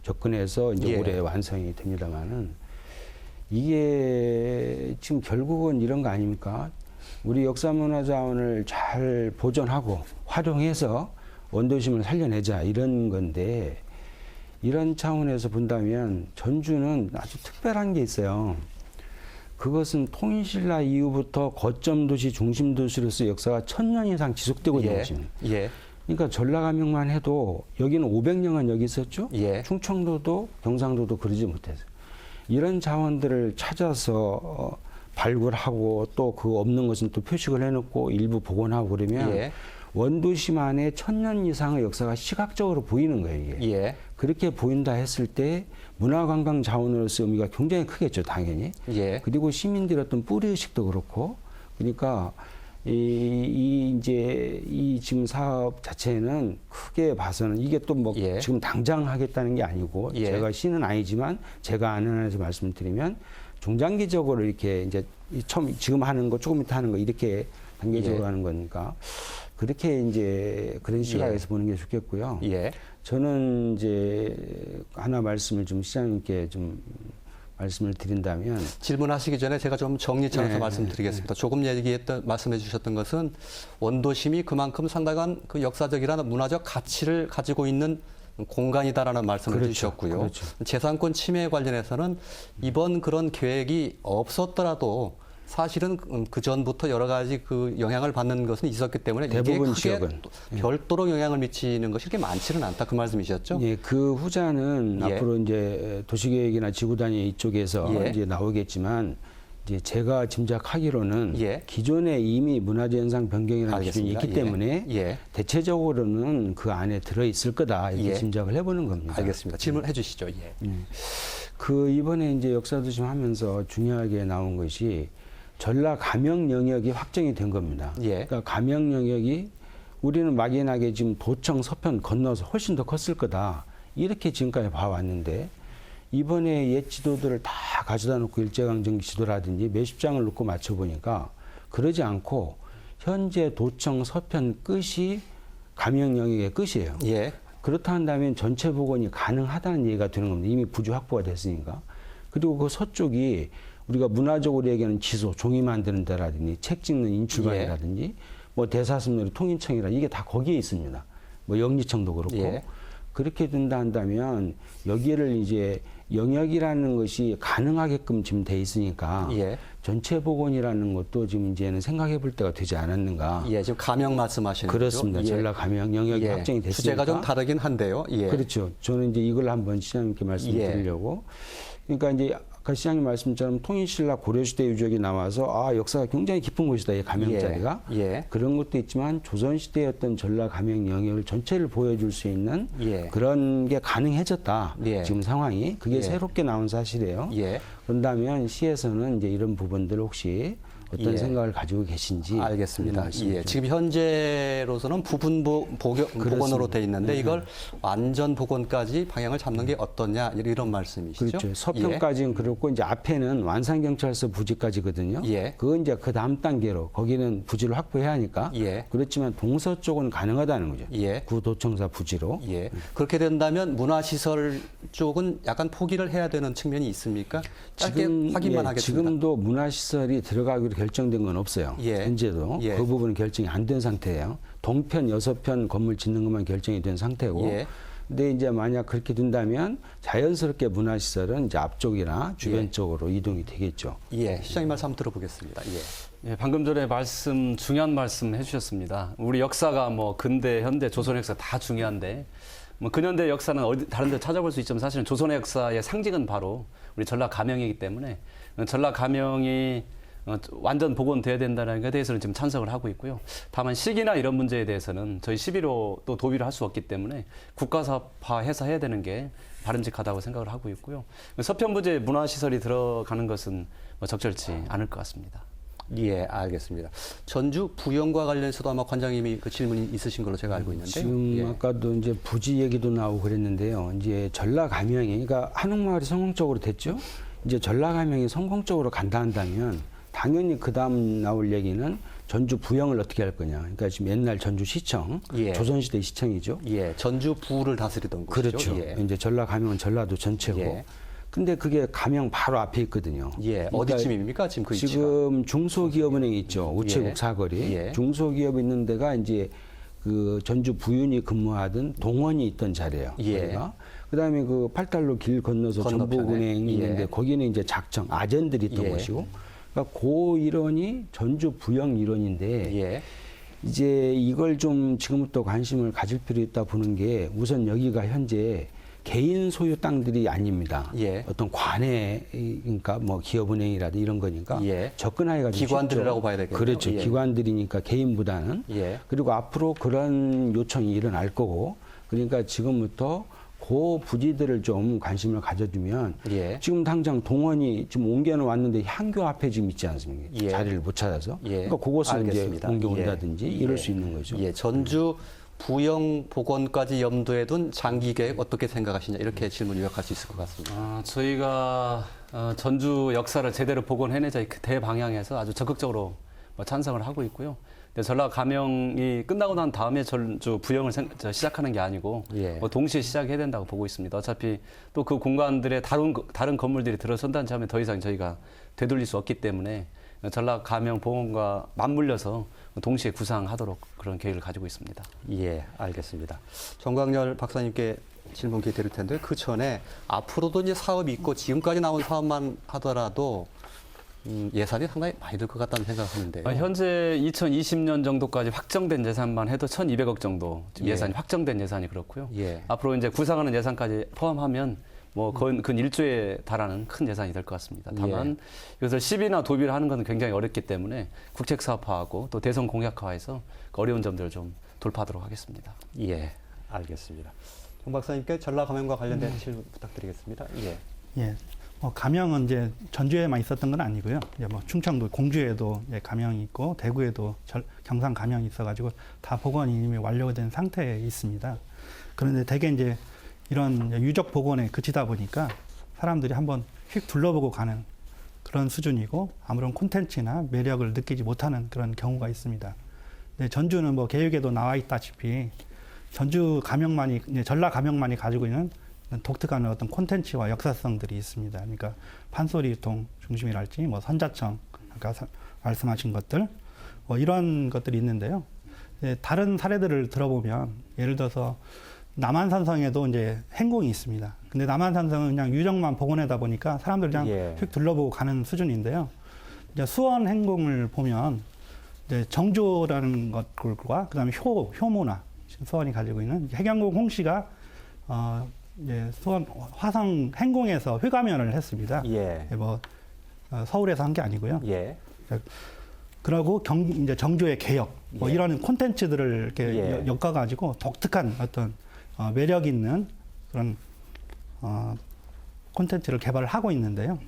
접근해서 이제 예. 올해 완성이 됩니다만은 이게 지금 결국은 이런 거 아닙니까? 우리 역사문화자원을 잘 보존하고 활용해서 원도심을 살려내자 이런 건데 이런 차원에서 본다면 전주는 아주 특별한 게 있어요. 그것은 통일신라 이후부터 거점 도시, 중심 도시로서 역사가 1000년 이상 지속되고 있는 곳입니다. 예. 그러니까 전라감영만 해도 여기는 500년간 여기 있었죠. 예. 충청도도 경상도도 그러지 못했어요. 이런 자원들을 찾아서 발굴하고 또 그 없는 것은 또 표식을 해놓고 일부 복원하고 그러면 예. 원도심 안에 1000년 이상의 역사가 시각적으로 보이는 거예요. 이게. 예. 그렇게 보인다 했을 때 문화관광 자원으로서 의미가 굉장히 크겠죠, 당연히. 예. 그리고 시민들의 어떤 뿌리의식도 그렇고, 그러니까 이제 이 지금 사업 자체는 크게 봐서는 이게 또 뭐 예. 지금 당장 하겠다는 게 아니고 예. 제가 시는 아니지만 제가 아는 한에서 말씀드리면 중장기적으로 이렇게 이제 처음 지금 하는 거 조금 이따 하는 거 이렇게 단계적으로 예. 하는 거니까 그렇게 이제 그런 시각에서 보는 게 좋겠고요. 예. 저는 이제 하나 말씀을 좀 시장님께 좀 말씀을 드린다면 질문하시기 전에 제가 좀 정리차원에서 네, 말씀드리겠습니다. 조금 말씀해 주셨던 것은 원도심이 그만큼 상당한 그 역사적이나 문화적 가치를 가지고 있는 공간이다라는 말씀을 그렇죠, 주셨고요. 그렇죠. 재산권 침해 관련해서는 이번 그런 계획이 없었더라도 사실은 그 전부터 여러 가지 그 영향을 받는 것은 있었기 때문에 대부분 이게 크게 지역은. 별도로 영향을 미치는 것이 그렇게 많지는 않다 그 말씀이셨죠? 예, 그 후자는 예. 앞으로 이제 도시계획이나 지구단위 이쪽에서 예. 이제 나오겠지만 이제 제가 짐작하기로는 예. 기존에 이미 문화재 현상 변경이라는 기준이 알겠습니다. 있기 예. 때문에 예. 대체적으로는 그 안에 들어 있을 거다 이렇게 예. 짐작을 해보는 겁니다. 알겠습니다. 질문해 주시죠. 예. 그 이번에 이제 역사도심 하면서 중요하게 나온 것이 전라 감영 영역이 확정이 된 겁니다. 예. 그러니까 감영 영역이 우리는 막연하게 지금 도청 서편 건너서 훨씬 더 컸을 거다. 이렇게 지금까지 봐왔는데 이번에 옛 지도들을 다 가져다 놓고 일제강점기 지도라든지 몇십 장을 놓고 맞춰보니까 그러지 않고 현재 도청 서편 끝이 감영 영역의 끝이에요. 예. 그렇다 한다면 전체 복원이 가능하다는 얘기가 되는 겁니다. 이미 부지 확보가 됐으니까. 그리고 그 서쪽이 우리가 문화적으로 얘기하는 지소, 종이 만드는 데라든지 책 찍는 인출관이라든지 뭐 대사슴놀이 통인청이라 이게 다 거기에 있습니다. 뭐 영리청도 그렇고. 예. 그렇게 된다 한다면 여기를 이제 영역이라는 것이 가능하게끔 지금 돼 있으니까 예. 전체 복원이라는 것도 지금 이제는 생각해 볼 때가 되지 않았는가. 예, 지금 감영 말씀하시는 그렇습니다. 거죠? 예. 전라 감영 영역이 예. 확정이 됐으니까. 주제가 좀 다르긴 한데요. 예. 그렇죠. 저는 이제 이걸 한번 시장님께 말씀드리려고. 그러니까 이제 아까 시장님 말씀처럼 통일신라 고려시대 유적이 나와서 아 역사가 굉장히 깊은 곳이다. 이 감영자리가. 예. 그런 것도 있지만 조선시대의 어떤 전라 감영 영역을 전체를 보여줄 수 있는 예. 그런 게 가능해졌다. 예. 지금 상황이. 그게 예. 새롭게 나온 사실이에요. 예. 그런다면 시에서는 이제 이런 부분들 혹시 어떤 예. 생각을 가지고 계신지 알겠습니다. 말씀 예. 좀. 지금 현재로서는 부분 복원으로 돼 있는데 이걸 완전 복원까지 방향을 잡는 게 어떠냐 이런 말씀이시죠? 그렇죠. 서편까지는 그렇고 이제 앞에는 완산경찰서 부지까지거든요. 예. 그건 이제 그 다음 단계로 거기는 부지를 확보해야 하니까. 예. 그렇지만 동서쪽은 가능하다는 거죠. 예. 구도청사 부지로. 예. 그렇게 된다면 문화시설 쪽은 약간 포기를 해야 되는 측면이 있습니까? 짧게 확인만 하겠습니다. 지금도 문화시설이 들어가기로 결정된 건 없어요. 예. 현재도 예. 그 부분은 결정이 안 된 상태예요. 동편 6편 건물 짓는 것만 결정이 된 상태고. 예. 근데 이제 만약 그렇게 된다면 자연스럽게 문화시설은 이제 앞쪽이나 주변 예. 쪽으로 이동이 되겠죠. 예. 시장님 말씀 한번 들어보겠습니다. 예. 예, 방금 전에 중요한 말씀 해주셨습니다. 우리 역사가 뭐 근대, 현대, 조선의 역사 다 중요한데 뭐 근현대 역사는 어디 다른 데 찾아볼 수 있지만 사실은 조선의 역사의 상징은 바로 우리 전라 감영이기 때문에 전라 감영이 완전 복원돼야 된다는 것에 대해서는 지금 찬성을 하고 있고요. 다만 시기나 이런 문제에 대해서는 저희 11호 또 도비를 할 수 없기 때문에 국가사업화해서 해야 되는 게 바람직하다고 생각을 하고 있고요. 서편부지에 문화시설이 들어가는 것은 뭐 적절치 않을 것 같습니다. 예, 알겠습니다. 전주 부영과 관련해서도 아마 관장님이 그 질문이 있으신 걸로 제가 알고 있는데. 지금 예. 아까도 이제 부지 얘기도 나오고 그랬는데요. 이제 전라 감영이 그러니까 한옥마을이 성공적으로 됐죠. 이제 전라 감영이 성공적으로 간다 한다면 당연히 그 다음 나올 얘기는 전주 부영을 어떻게 할 거냐. 그러니까 지금 옛날 전주시청, 예. 조선시대 시청이죠. 예, 전주 부를 다스리던 곳이죠. 그렇죠. 예. 이제 전라 감영은 전라도 전체고. 예. 근데 그게 감영 바로 앞에 있거든요. 예, 그러니까 어디쯤입니까? 지금 그 위치가? 지금 중소기업은행이 있죠. 우체국 예. 사거리. 예. 중소기업 있는 데가 이제 그 전주 부윤이 근무하던 동원이 있던 자리예요. 예. 거기가. 그다음에 그 팔달로 길 건너서 건너편에. 전북은행이 예. 있는데 거기는 이제 작정 아전들이 있던 예. 곳이고. 그러니까 그 일원이 전주 부영 일원인데 예. 이제 이걸 좀 지금부터 관심을 가질 필요 있다 보는 게 우선 여기가 현재 개인 소유 땅들이 아닙니다. 예. 어떤 관에 그러니까 뭐 기업은행이라든지 이런 거니까 예. 접근하기가 좀 기관들이라고 쉽죠. 봐야 되겠네요. 그렇죠. 예. 기관들이니까 개인보다는. 예. 그리고 앞으로 그런 요청이 일어날 거고 그러니까 지금부터 그 부지들을 좀 관심을 가져주면 예. 지금 당장 동원이 지금 옮겨는 왔는데 향교 앞에 지금 있지 않습니까? 예. 자리를 못 찾아서. 예. 그러니까 그것을 알겠습니다. 이제 옮겨온다든지 예. 이럴 예. 수 있는 거죠. 예, 전주 부영 복원까지 염두에 둔 장기 계획 어떻게 생각하시냐 이렇게 질문 요약할 수 있을 것 같습니다. 저희가 전주 역사를 제대로 복원해내자 그 대방향에서 아주 적극적으로 찬성을 하고 있고요. 근데 전라 감영이 끝나고 난 다음에 전주 부영을 시작하는 게 아니고 예. 동시에 시작해야 된다고 보고 있습니다. 어차피 또 그 공간들에 다른 건물들이 들어선다는 점에 더 이상 저희가 되돌릴 수 없기 때문에 전라 감영 복원과 맞물려서 동시에 구상하도록 그런 계획을 가지고 있습니다. 예, 알겠습니다. 정광열 박사님께 질문 기회 드릴 텐데 그 전에 앞으로도 이제 사업이 있고 지금까지 나온 사업만 하더라도 예산이 상당히 많이 들 것 같다는 생각하는데요. 현재 2020년 정도까지 확정된 예산만 해도 1,200억 정도 지금 예. 예산이 확정된 예산이 그렇고요. 예. 앞으로 이제 구상하는 예산까지 포함하면 뭐 근 1조에 달하는 큰 예산이 될 것 같습니다. 다만 이것을 시비나 도비를 하는 것은 굉장히 어렵기 때문에 국책 사업화하고 또 대선 공약화해서 그 어려운 점들을 좀 돌파하도록 하겠습니다. 예, 알겠습니다. 정 박사님께 전라 감영과 관련된 질문 부탁드리겠습니다. 예. 예. 감영은 이제 전주에만 있었던 건 아니고요. 이제 뭐 충청도 공주에도 이제 감영이 있고 대구에도 경상 감영이 있어가지고 다 복원이 이미 완료된 상태에 있습니다. 그런데 대개 이제 이런 유적 복원에 그치다 보니까 사람들이 한번 휙 둘러보고 가는 그런 수준이고 아무런 콘텐츠나 매력을 느끼지 못하는 그런 경우가 있습니다. 근데 전주는 뭐 계획에도 나와 있다시피 전주 감영만이 전라 감영만이 가지고 있는 독특한 어떤 콘텐츠와 역사성들이 있습니다. 그러니까 판소리 유통 중심이랄지 뭐 선자청 아까 말씀하신 것들 뭐 이런 것들이 있는데요. 다른 사례들을 들어보면 예를 들어서 남한산성에도 이제 행궁이 있습니다. 근데 남한산성은 그냥 유적만 복원하다 보니까 사람들 그냥 예. 휙 둘러보고 가는 수준인데요. 이제 수원 행궁을 보면 이제 정조라는 것과 그다음에 효문화 수원이 가지고 있는 해경궁 홍씨가 이제 수원 화성 행궁에서 회가면을 했습니다. 예. 뭐 서울에서 한 게 아니고요. 예. 그러고 이제 정조의 개혁 뭐 예. 이런 콘텐츠들을 이렇게 예. 엮어가지고 독특한 어떤 매력 있는 그런 콘텐츠를 개발을 하고 있는데요.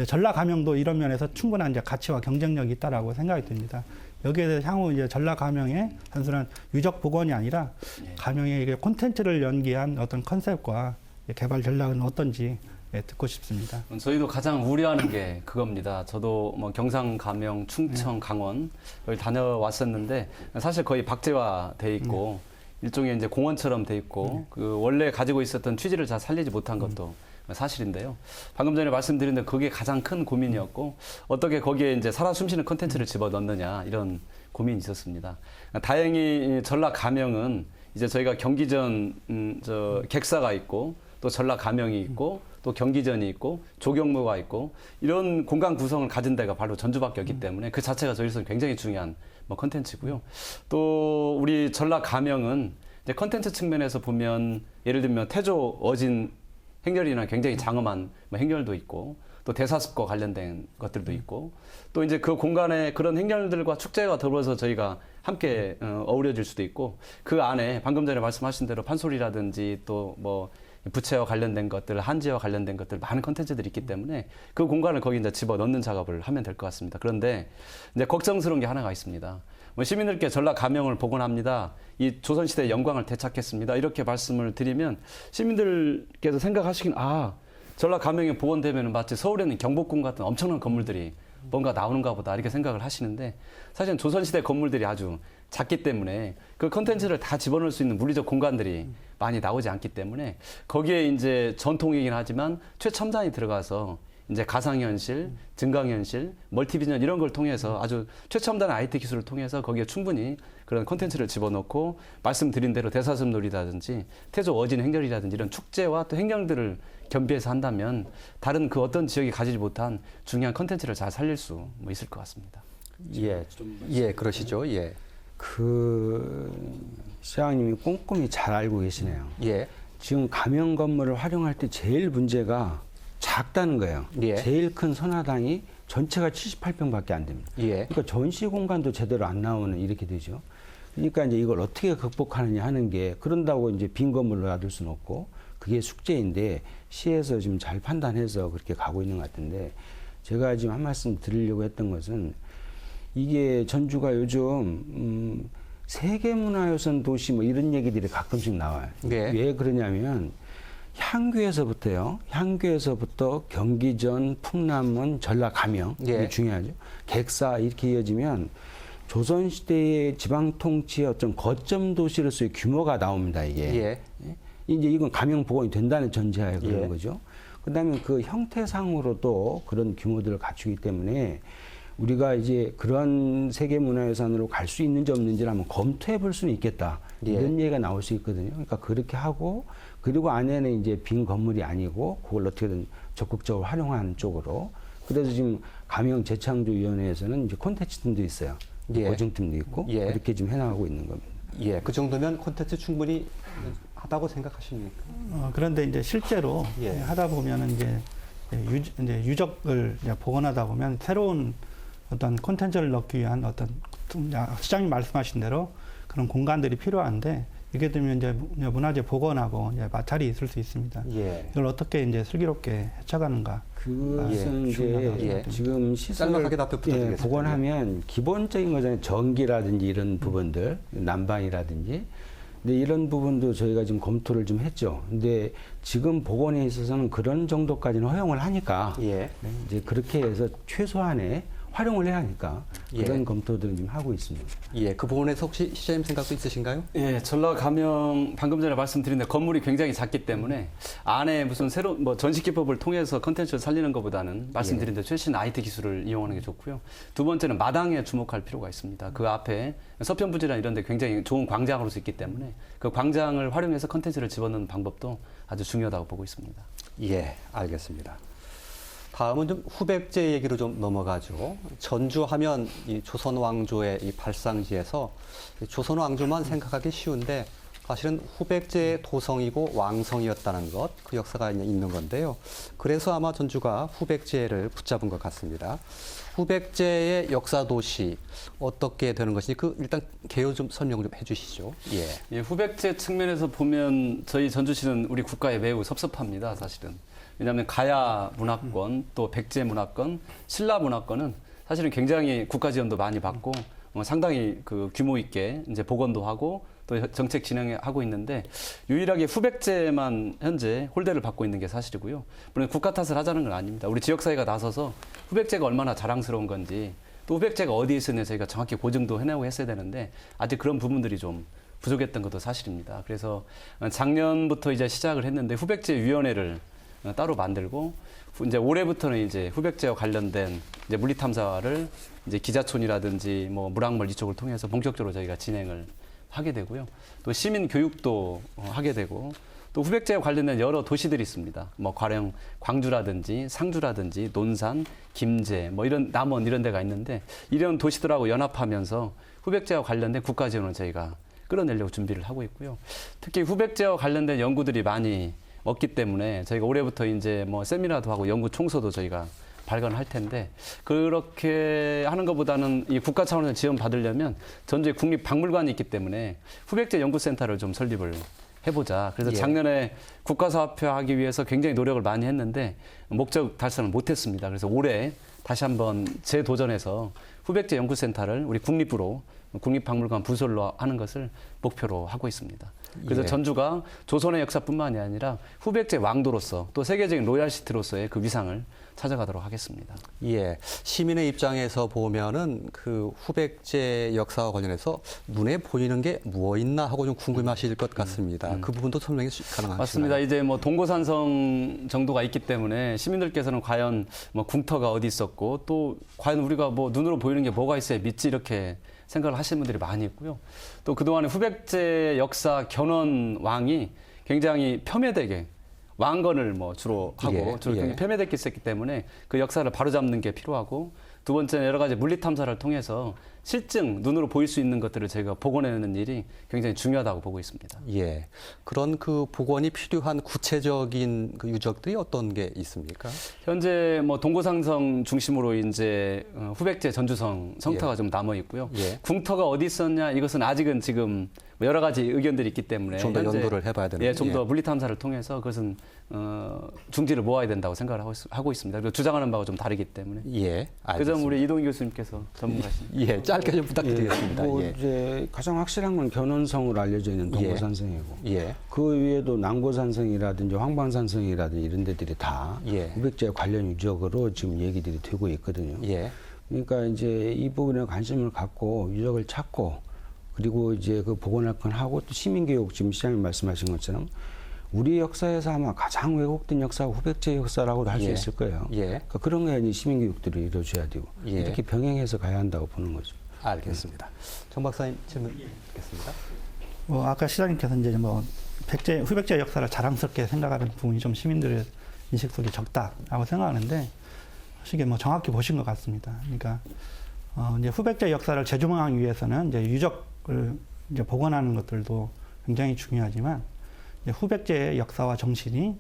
전라 감영도 이런 면에서 충분한 이제 가치와 경쟁력이 있다라고 생각이 듭니다. 여기에 대해서 향후 이제 전라 감영의 단순한 유적 복원이 아니라 감영의 콘텐츠를 연기한 어떤 컨셉과 개발 전략은 어떤지 듣고 싶습니다. 저희도 가장 우려하는 게 그겁니다. 저도 뭐 경상, 감영, 충청, 강원 여기 다녀왔었는데 사실 거의 박제화돼 있고 일종의 이제 공원처럼 돼 있고 그 원래 가지고 있었던 취지를 잘 살리지 못한 것도 사실인데요. 방금 전에 말씀드린 대로 그게 가장 큰 고민이었고 어떻게 거기에 이제 살아 숨쉬는 콘텐츠를 집어넣느냐 이런 고민이 있었습니다. 다행히 전라 감영은 이제 저희가 경기전 객사가 있고 또 전라 감영이 있고 또 경기전이 있고 조경무가 있고 이런 공간 구성을 가진 데가 바로 전주밖에 없기 때문에 그 자체가 저희로서는 굉장히 중요한 뭐 컨텐츠고요. 또 우리 전라 감영은 이제 컨텐츠 측면에서 보면 예를 들면 태조 어진 행렬이나 굉장히 장엄한 뭐 행렬도 있고 또 대사습과 관련된 것들도 있고 또 이제 그 공간에 그런 행렬들과 축제와 더불어서 저희가 함께 어우러질 수도 있고 그 안에 방금 전에 말씀하신 대로 판소리라든지 또 뭐 부채와 관련된 것들, 한지와 관련된 것들 많은 컨텐츠들이 있기 때문에 그 공간을 거기 이제 집어 넣는 작업을 하면 될 것 같습니다. 그런데 이제 걱정스러운 게 하나가 있습니다. 뭐 시민들께 전라 감영을 복원합니다. 이 조선시대의 영광을 되찾겠습니다. 이렇게 말씀을 드리면 시민들께서 생각하시긴 전라 감영이 복원되면 마치 서울에는 경복궁 같은 엄청난 건물들이 뭔가 나오는가 보다 이렇게 생각을 하시는데 사실은 조선시대 건물들이 아주 작기 때문에 그 컨텐츠를 다 집어넣을 수 있는 물리적 공간들이 많이 나오지 않기 때문에 거기에 이제 전통이긴 하지만 최첨단이 들어가서 이제 가상현실, 증강현실, 멀티비전 이런 걸 통해서 아주 최첨단 IT 기술을 통해서 거기에 충분히 그런 콘텐츠를 집어넣고 말씀드린 대로 대사슴놀이라든지 태조 어진 행렬이라든지 이런 축제와 또 행렬들을 겸비해서 한다면 다른 그 어떤 지역이 가지지 못한 중요한 콘텐츠를 잘 살릴 수 있을 것 같습니다. 예, 예, 그러시죠. 예. 그 시장님이 꼼꼼히 잘 알고 계시네요. 예. 지금 가명 건물을 활용할 때 제일 문제가 작다는 거예요. 예. 제일 큰 선화당이 전체가 78평밖에 안 됩니다. 예. 그러니까 전시 공간도 제대로 안 나오는 이렇게 되죠. 그러니까 이제 이걸 어떻게 극복하느냐 하는 게 그런다고 이제 빈 건물을 놔둘 수는 없고 그게 숙제인데 시에서 지금 잘 판단해서 그렇게 가고 있는 것 같은데 제가 지금 한 말씀 드리려고 했던 것은 이게 전주가 요즘 세계문화유산 도시 뭐 이런 얘기들이 가끔씩 나와요. 예. 왜 그러냐면 향교에서부터 경기전, 풍남문, 전라 가명 예. 이게 중요하죠. 객사 이렇게 이어지면 조선시대의 지방통치의 어떤 거점 도시로서의 규모가 나옵니다. 이게 예. 이제 이건 가명 복원이 된다는 전제하에 그런 예. 거죠. 그다음에 그 형태상으로도 그런 규모들을 갖추기 때문에 우리가 이제 그런 세계문화유산으로 갈 수 있는지 없는지를 한번 검토해 볼 수는 있겠다. 예. 이런 얘기가 나올 수 있거든요. 그러니까 그렇게 하고 그리고 안에는 이제 빈 건물이 아니고 그걸 어떻게든 적극적으로 활용하는 쪽으로. 그래서 지금 가명 재창조위원회에서는 이제 콘텐츠 팀도 있어요. 예. 보증팀도 있고 예. 그렇게 지금 해나가고 있는 겁니다. 예. 그 정도면 콘텐츠 충분히 하다고 생각하십니까? 그런데 이제 실제로 예. 하다 보면은 이제 유적을 이제 복원하다 보면 새로운 어떤 콘텐츠를 넣기 위한 어떤 시장님 말씀하신 대로 그런 공간들이 필요한데 이게 되면 이제 문화재 복원하고 이제 마찰이 있을 수 있습니다. 예. 이걸 어떻게 이제 슬기롭게 헤쳐가는가. 그것은 이제 예. 지금 시설을 짤막하게 답변 부탁드리겠습니다. 복원하면 기본적인 거잖아요. 전기라든지 이런 부분들, 난방이라든지. 근데 이런 부분도 저희가 지금 검토를 좀 했죠. 근데 지금 복원에 있어서는 그런 정도까지는 허용을 하니까 예. 이제 그렇게 해서 최소한의 활용을 해야 하니까 예. 그런 검토들을 지금 하고 있습니다. 예. 그 부분에서 혹시 시장님 생각도 있으신가요? 예, 전라 가명 방금 전에 말씀드린 데 건물이 굉장히 작기 때문에 안에 무슨 새로운 뭐 전시 기법을 통해서 컨텐츠를 살리는 것보다는 말씀드린 데 최신 IT 기술을 이용하는 게 좋고요. 두 번째는 마당에 주목할 필요가 있습니다. 그 앞에 서편부지나 이런 데 굉장히 좋은 광장으로 서 있기 때문에 그 광장을 활용해서 컨텐츠를 집어넣는 방법도 아주 중요하다고 보고 있습니다. 예. 알겠습니다. 다음은 좀 후백제 얘기로 좀 넘어가죠. 전주하면 이 조선 왕조의 이 발상지에서 조선 왕조만 생각하기 쉬운데 사실은 후백제의 도성이고 왕성이었다는 것, 그 역사가 있는 건데요. 그래서 아마 전주가 후백제를 붙잡은 것 같습니다. 후백제의 역사 도시 어떻게 되는 것인지 그 일단 개요 좀 설명 좀 해주시죠. 예. 예, 후백제 측면에서 보면 저희 전주시는 우리 국가에 매우 섭섭합니다, 사실은. 왜냐하면 가야 문화권, 또 백제 문화권, 신라 문화권은 사실은 굉장히 국가 지원도 많이 받고 상당히 그 규모 있게 이제 복원도 하고 또 정책 진행하고 있는데 유일하게 후백제만 현재 홀대를 받고 있는 게 사실이고요. 물론 국가 탓을 하자는 건 아닙니다. 우리 지역사회가 나서서 후백제가 얼마나 자랑스러운 건지 또 후백제가 어디에 있었는지 저희가 정확히 고증도 해내고 했어야 되는데 아직 그런 부분들이 좀 부족했던 것도 사실입니다. 그래서 작년부터 이제 시작을 했는데 후백제 위원회를 따로 만들고 이제 올해부터는 이제 후백제와 관련된 이제 물리 탐사를 이제 기자촌이라든지 뭐 물학물 이쪽을 통해서 본격적으로 저희가 진행을 하게 되고요. 또 시민 교육도 하게 되고 또 후백제와 관련된 여러 도시들이 있습니다. 뭐 가령 광주라든지 상주라든지 논산, 김제 뭐 이런 남원 이런 데가 있는데 이런 도시들하고 연합하면서 후백제와 관련된 국가 지원을 저희가 끌어내려고 준비를 하고 있고요. 특히 후백제와 관련된 연구들이 많이 없기 때문에 저희가 올해부터 이제 뭐 세미나도 하고 연구 총소도 저희가 발간할 텐데 그렇게 하는 것보다는 이 국가 차원에서 지원 받으려면 전주에 국립박물관이 있기 때문에 후백제 연구센터를 좀 설립을 해보자. 그래서 예. 작년에 국가사업화하기 위해서 굉장히 노력을 많이 했는데 목적 달성을 못했습니다. 그래서 올해 다시 한번 재도전해서 후백제 연구센터를 우리 국립부로 국립박물관 부설로 하는 것을 목표로 하고 있습니다. 그래서 예. 전주가 조선의 역사뿐만이 아니라 후백제 왕도로서 또 세계적인 로얄시티로서의 그 위상을 찾아가도록 하겠습니다. 예. 시민의 입장에서 보면은 그 후백제 역사와 관련해서 눈에 보이는 게 무엇 있나 하고 좀 궁금하실 것 같습니다. 그 부분도 설명이 가능하신가요? 맞습니다. 이제 뭐 동고산성 정도가 있기 때문에 시민들께서는 과연 뭐 궁터가 어디 있었고 또 과연 우리가 뭐 눈으로 보이는 게 뭐가 있어야 믿지 이렇게 생각을 하시는 분들이 많이 있고요. 또 그동안에 후백제 역사 견원 왕이 굉장히 폄훼되게 왕건을 뭐 주로 하고 예, 주로 예. 폄훼되게 있었기 때문에 그 역사를 바로잡는 게 필요하고 두 번째는 여러 가지 물리 탐사를 통해서 실증, 눈으로 보일 수 있는 것들을 저희가 복원해내는 일이 굉장히 중요하다고 보고 있습니다. 예. 그런 그 복원이 필요한 구체적인 그 유적들이 어떤 게 있습니까? 현재 뭐 동고상성 중심으로 이제 후백제 전주성 성터가 좀 남아 있고요. 예. 궁터가 어디 있었냐 이것은 아직은 지금 뭐 여러 가지 의견들이 있기 때문에 좀 더 현재 연구를 해봐야 되는. 예, 좀 더 물리 탐사를 통해서 그것은 중지를 모아야 된다고 생각을 하고 있습니다. 그리고 주장하는 바가 좀 다르기 때문에 예. 그 점 우리 이동희 교수님께서 전문가십니다. 예. 짧게 좀 부탁드리겠습니다. 뭐 예. 이제 가장 확실한 건 견원성으로 알려져 있는 동고산성이고 예. 그 위에도 남고산성이라든지 황방산성이라든지 이런 데들이 다 예. 후백제 관련 유적으로 지금 얘기들이 되고 있거든요. 예. 그러니까 이제 이 부분에 관심을 갖고 유적을 찾고 그리고 이제 그 복원할 건 하고 또 시민교육 지금 시장님 말씀하신 것처럼 우리 역사에서 아마 가장 왜곡된 역사가 후백제 역사라고도 할 수 예. 있을 거예요. 예. 그러니까 그런 게 이제 시민교육들이 이루어져야 되고 예. 이렇게 병행해서 가야 한다고 보는 거죠. 알겠습니다. 정 박사님 질문 듣겠습니다. 뭐 아까 시장님께서 이제 뭐 후백제 역사를 자랑스럽게 생각하는 부분이 좀 시민들의 인식 속에 적다라고 생각하는데 사실 뭐 정확히 보신 것 같습니다. 그러니까 이제 후백제 역사를 재조명하기 위해서는 이제 유적을 이제 복원하는 것들도 굉장히 중요하지만 이제 후백제의 역사와 정신이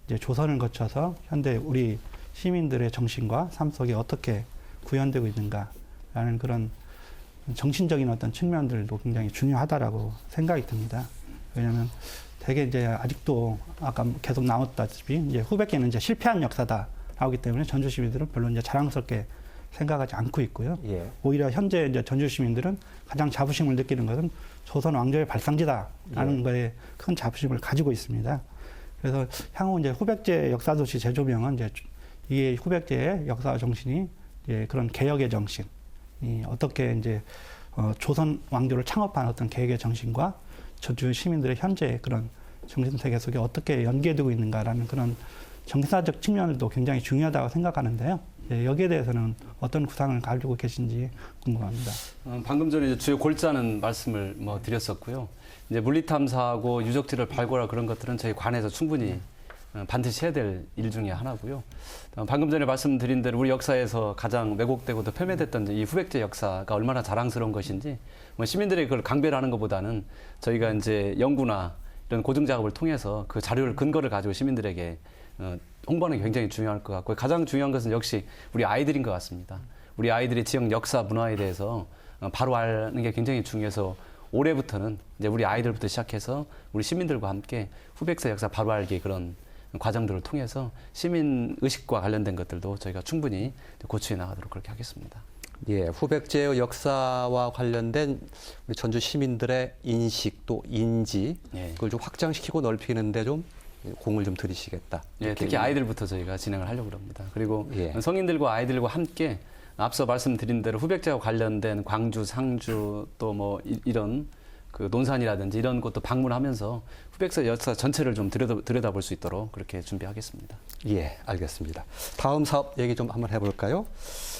이제 조선을 거쳐서 현대 우리 시민들의 정신과 삶 속에 어떻게 구현되고 있는가라는 그런 정신적인 어떤 측면들도 굉장히 중요하다라고 생각이 듭니다. 왜냐하면 되게 이제 아직도 아까 계속 나왔다시피 이제 후백제는 이제 실패한 역사다 나오기 때문에 전주 시민들은 별로 이제 자랑스럽게 생각하지 않고 있고요. 예. 오히려 현재 이제 전주 시민들은 가장 자부심을 느끼는 것은 조선 왕조의 발상지다라는 거에 큰 자부심을 가지고 있습니다. 그래서 향후 이제 후백제 역사도시 재조명은 이제 이게 후백제의 역사 정신이 이제 그런 개혁의 정신, 이 어떻게 이제 조선 왕조를 창업한 어떤 개혁의 정신과 전주 시민들의 현재 그런 정신 세계 속에 어떻게 연계되고 있는가라는 그런 정사적 측면도 굉장히 중요하다고 생각하는데요. 예, 여기에 대해서는 어떤 구상을 가지고 계신지 궁금합니다. 방금 전에 이제 주요 골자는 말씀을 뭐 드렸었고요. 이제 물리 탐사하고 유적지를 발굴하고 그런 것들은 저희 관에서 충분히 반드시 해야 될 일 중에 하나고요. 방금 전에 말씀드린 대로 우리 역사에서 가장 왜곡되고 또 폄훼됐던 이 후백제 역사가 얼마나 자랑스러운 것인지 뭐 시민들이 그걸 강변하는 것보다는 저희가 이제 연구나 이런 고증 작업을 통해서 그 자료를 근거를 가지고 시민들에게 홍보하는 게 굉장히 중요할 것 같고 가장 중요한 것은 역시 우리 아이들인 것 같습니다. 우리 아이들이 지역 역사 문화에 대해서 바로 아는 게 굉장히 중요해서 올해부터는 이제 우리 아이들부터 시작해서 우리 시민들과 함께 후백제 역사 바로 알기 그런 과정들을 통해서 시민 의식과 관련된 것들도 저희가 충분히 고취해 나가도록 그렇게 하겠습니다. 예, 후백제의 역사와 관련된 우리 전주 시민들의 인식 또 인지 예. 그걸 좀 확장시키고 넓히는데 좀 공을 좀 들이시겠다. 예, 특히 아이들부터 저희가 진행을 하려고 합니다. 그리고 예. 성인들과 아이들과 함께 앞서 말씀드린 대로 후백제와 관련된 광주, 상주 또 뭐 이런 그 논산이라든지 이런 곳도 방문하면서 후백제 역사 전체를 좀 들여다볼 수 있도록 그렇게 준비하겠습니다. 예, 알겠습니다. 다음 사업 얘기 좀 한번 해볼까요?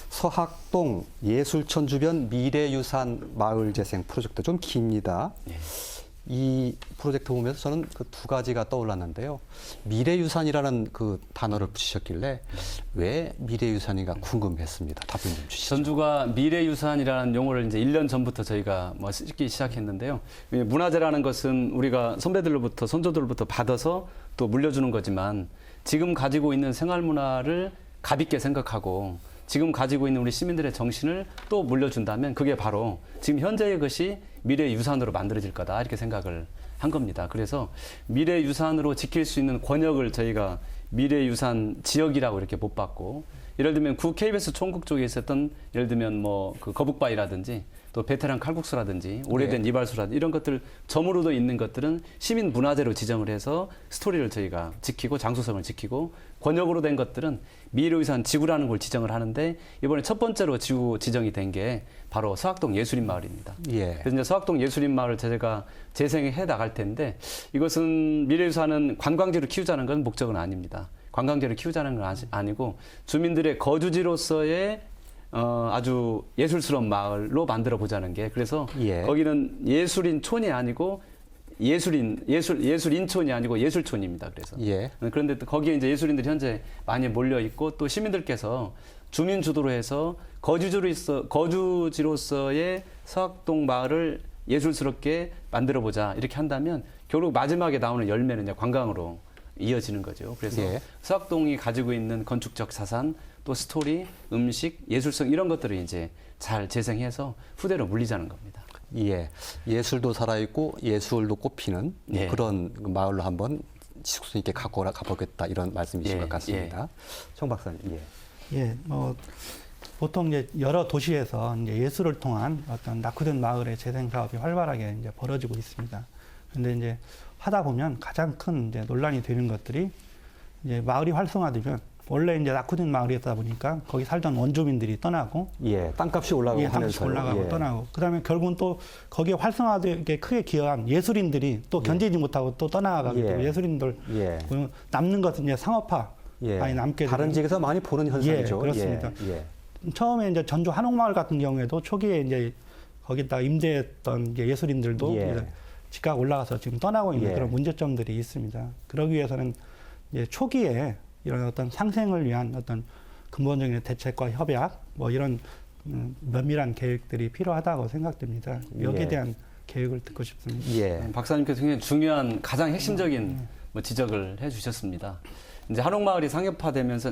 서학동 예술촌 주변 미래유산 마을 재생 프로젝트 좀 깁니다. 예. 이 프로젝트 보면서 저는 그 두 가지가 떠올랐는데요. 미래유산이라는 그 단어를 붙이셨길래 왜 미래유산인가 궁금했습니다. 답변 좀 주시죠. 전주가 미래유산이라는 용어를 이제 1년 전부터 저희가 뭐 쓰기 시작했는데요. 문화재라는 것은 우리가 선배들로부터 선조들로부터 받아서 또 물려주는 거지만 지금 가지고 있는 생활문화를 가볍게 생각하고 지금 가지고 있는 우리 시민들의 정신을 또 물려준다면 그게 바로 지금 현재의 것이 미래유산으로 만들어질 거다 이렇게 생각을 한 겁니다. 그래서 미래유산으로 지킬 수 있는 권역을 저희가 미래유산 지역이라고 이렇게 못 받고 예를 들면 구 KBS 총국 쪽에 있었던 예를 들면 뭐 그 거북바위라든지 또 베테랑 칼국수라든지 오래된 이발소라든지 이런 것들 점으로도 있는 것들은 시민 문화재로 지정을 해서 스토리를 저희가 지키고 장소성을 지키고 권역으로 된 것들은 미래유산 지구라는 걸 지정을 하는데 이번에 첫 번째로 지구 지정이 된 게 바로 서학동 예술인 마을입니다. 예. 그래서 이제 서학동 예술인 마을을 제가 재생해 나갈 텐데 이것은 미래유산은 관광지로 키우자는 건 목적은 아닙니다. 관광지를 키우자는 건 아니고 주민들의 거주지로서의 아주 예술스러운 마을로 만들어 보자는 게 그래서 예. 거기는 예술인촌이 아니고 예술인촌이 아니고 예술촌입니다. 그래서 예. 그런데 또 거기에 이제 예술인들이 현재 많이 몰려 있고 또 시민들께서 주민 주도로 해서 거주지로서의 서학동 마을을 예술스럽게 만들어 보자 이렇게 한다면 결국 마지막에 나오는 열매는 이제 관광으로 이어지는 거죠. 그래서 예. 서학동이 가지고 있는 건축적 자산, 또 스토리, 음식, 예술성 이런 것들을 이제 잘 재생해서 후대로 물리자는 겁니다. 예, 예술도 살아있고 예술도 꽃피는 예. 그런 마을로 한번 지속성 있게 갖고 가보겠다 이런 말씀이신 예, 것 같습니다. 정 박사님, 예. 예, 뭐 보통 이제 여러 도시에서 이제 예술을 통한 어떤 낙후된 마을의 재생 사업이 활발하게 이제 벌어지고 있습니다. 근데 이제 하다 보면 가장 큰 이제 논란이 되는 것들이 이제 마을이 활성화되면 원래 이제 낙후된 마을이었다 보니까 거기 살던 원주민들이 떠나고 예, 땅값이 올라가고 예, 땅값이 하면서 올라가고 떠나고 그다음에 결국은 또 거기에 활성화되게 크게 기여한 예술인들이 또 견디지 못하고 또 떠나가게 되고 예술인들 예. 남는 것은 이제 상업화 예. 많이 남게 다른 되고. 지역에서 많이 보는 현상이죠. 예, 그렇습니다. 예. 처음에 이제 전주 한옥마을 같은 경우에도 초기에 이제 거기다 임대했던 이제 예술인들도 예. 이제 집값 올라가서 지금 떠나고 있는 예. 그런 문제점들이 있습니다. 그러기 위해서는 이제 초기에 이런 어떤 상생을 위한 어떤 근본적인 대책과 협약 뭐 이런 면밀한 계획들이 필요하다고 생각됩니다. 여기에 예. 대한 계획을 듣고 싶습니다. 예. 박사님께서 굉장히 중요한 가장 핵심적인 뭐 지적을 해주셨습니다. 이제 한옥마을이 상업화되면서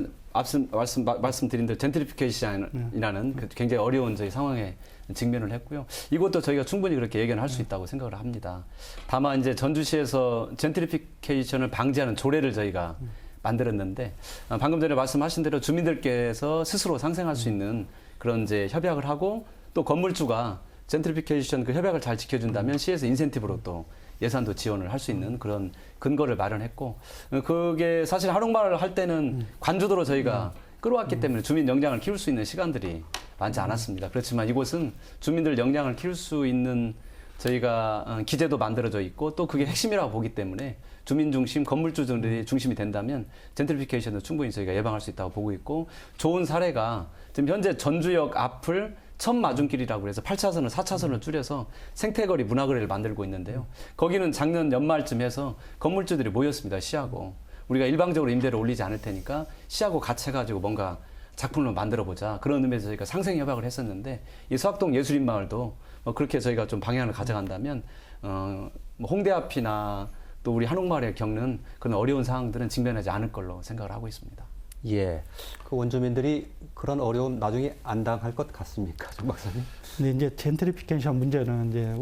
말씀드린 대로 젠트리피케이션이라는 그 굉장히 어려운 저희 상황에 직면을 했고요. 이것도 저희가 충분히 그렇게 예견할 수 있다고 생각을 합니다. 다만 이제 전주시에서 젠트리피케이션을 방지하는 조례를 저희가 만들었는데 방금 전에 말씀하신 대로 주민들께서 스스로 상생할 수 있는 그런 이제 협약을 하고 또 건물주가 젠트리피케이션 그 협약을 잘 지켜준다면 시에서 인센티브로 또 예산도 지원을 할 수 있는 그런 근거를 마련했고 그게 사실 한옥마을을 할 때는 관주도로 저희가 끌어왔기 때문에 주민 역량을 키울 수 있는 시간들이 많지 않았습니다. 그렇지만 이곳은 주민들 역량을 키울 수 있는 저희가 기재도 만들어져 있고 또 그게 핵심이라고 보기 때문에 주민 중심, 건물주들이 중심이 된다면 젠트리피케이션도 충분히 저희가 예방할 수 있다고 보고 있고 좋은 사례가 지금 현재 전주역 앞을 첫 마중길이라고 해서 8차선을 4차선을 줄여서 생태거리 문화거리를 만들고 있는데요. 거기는 작년 연말쯤 해서 건물주들이 모였습니다. 시하고. 우리가 일방적으로 임대를 올리지 않을 테니까 시하고 같이 해가지고 뭔가 작품을 만들어보자. 그런 의미에서 저희가 상생협약을 했었는데 이 서학동 예술인마을도 그렇게 저희가 좀 방향을 가져간다면 뭐 홍대 앞이나 또 우리 한옥마을에 겪는 그런 어려운 상황들은 직면하지 않을 걸로 생각을 하고 있습니다. 예. 그 원주민들이 그런 어려움 나중에 안 당할 것 같습니까, 정 박사님? 근데 이제 젠트리피케이션 문제는 이제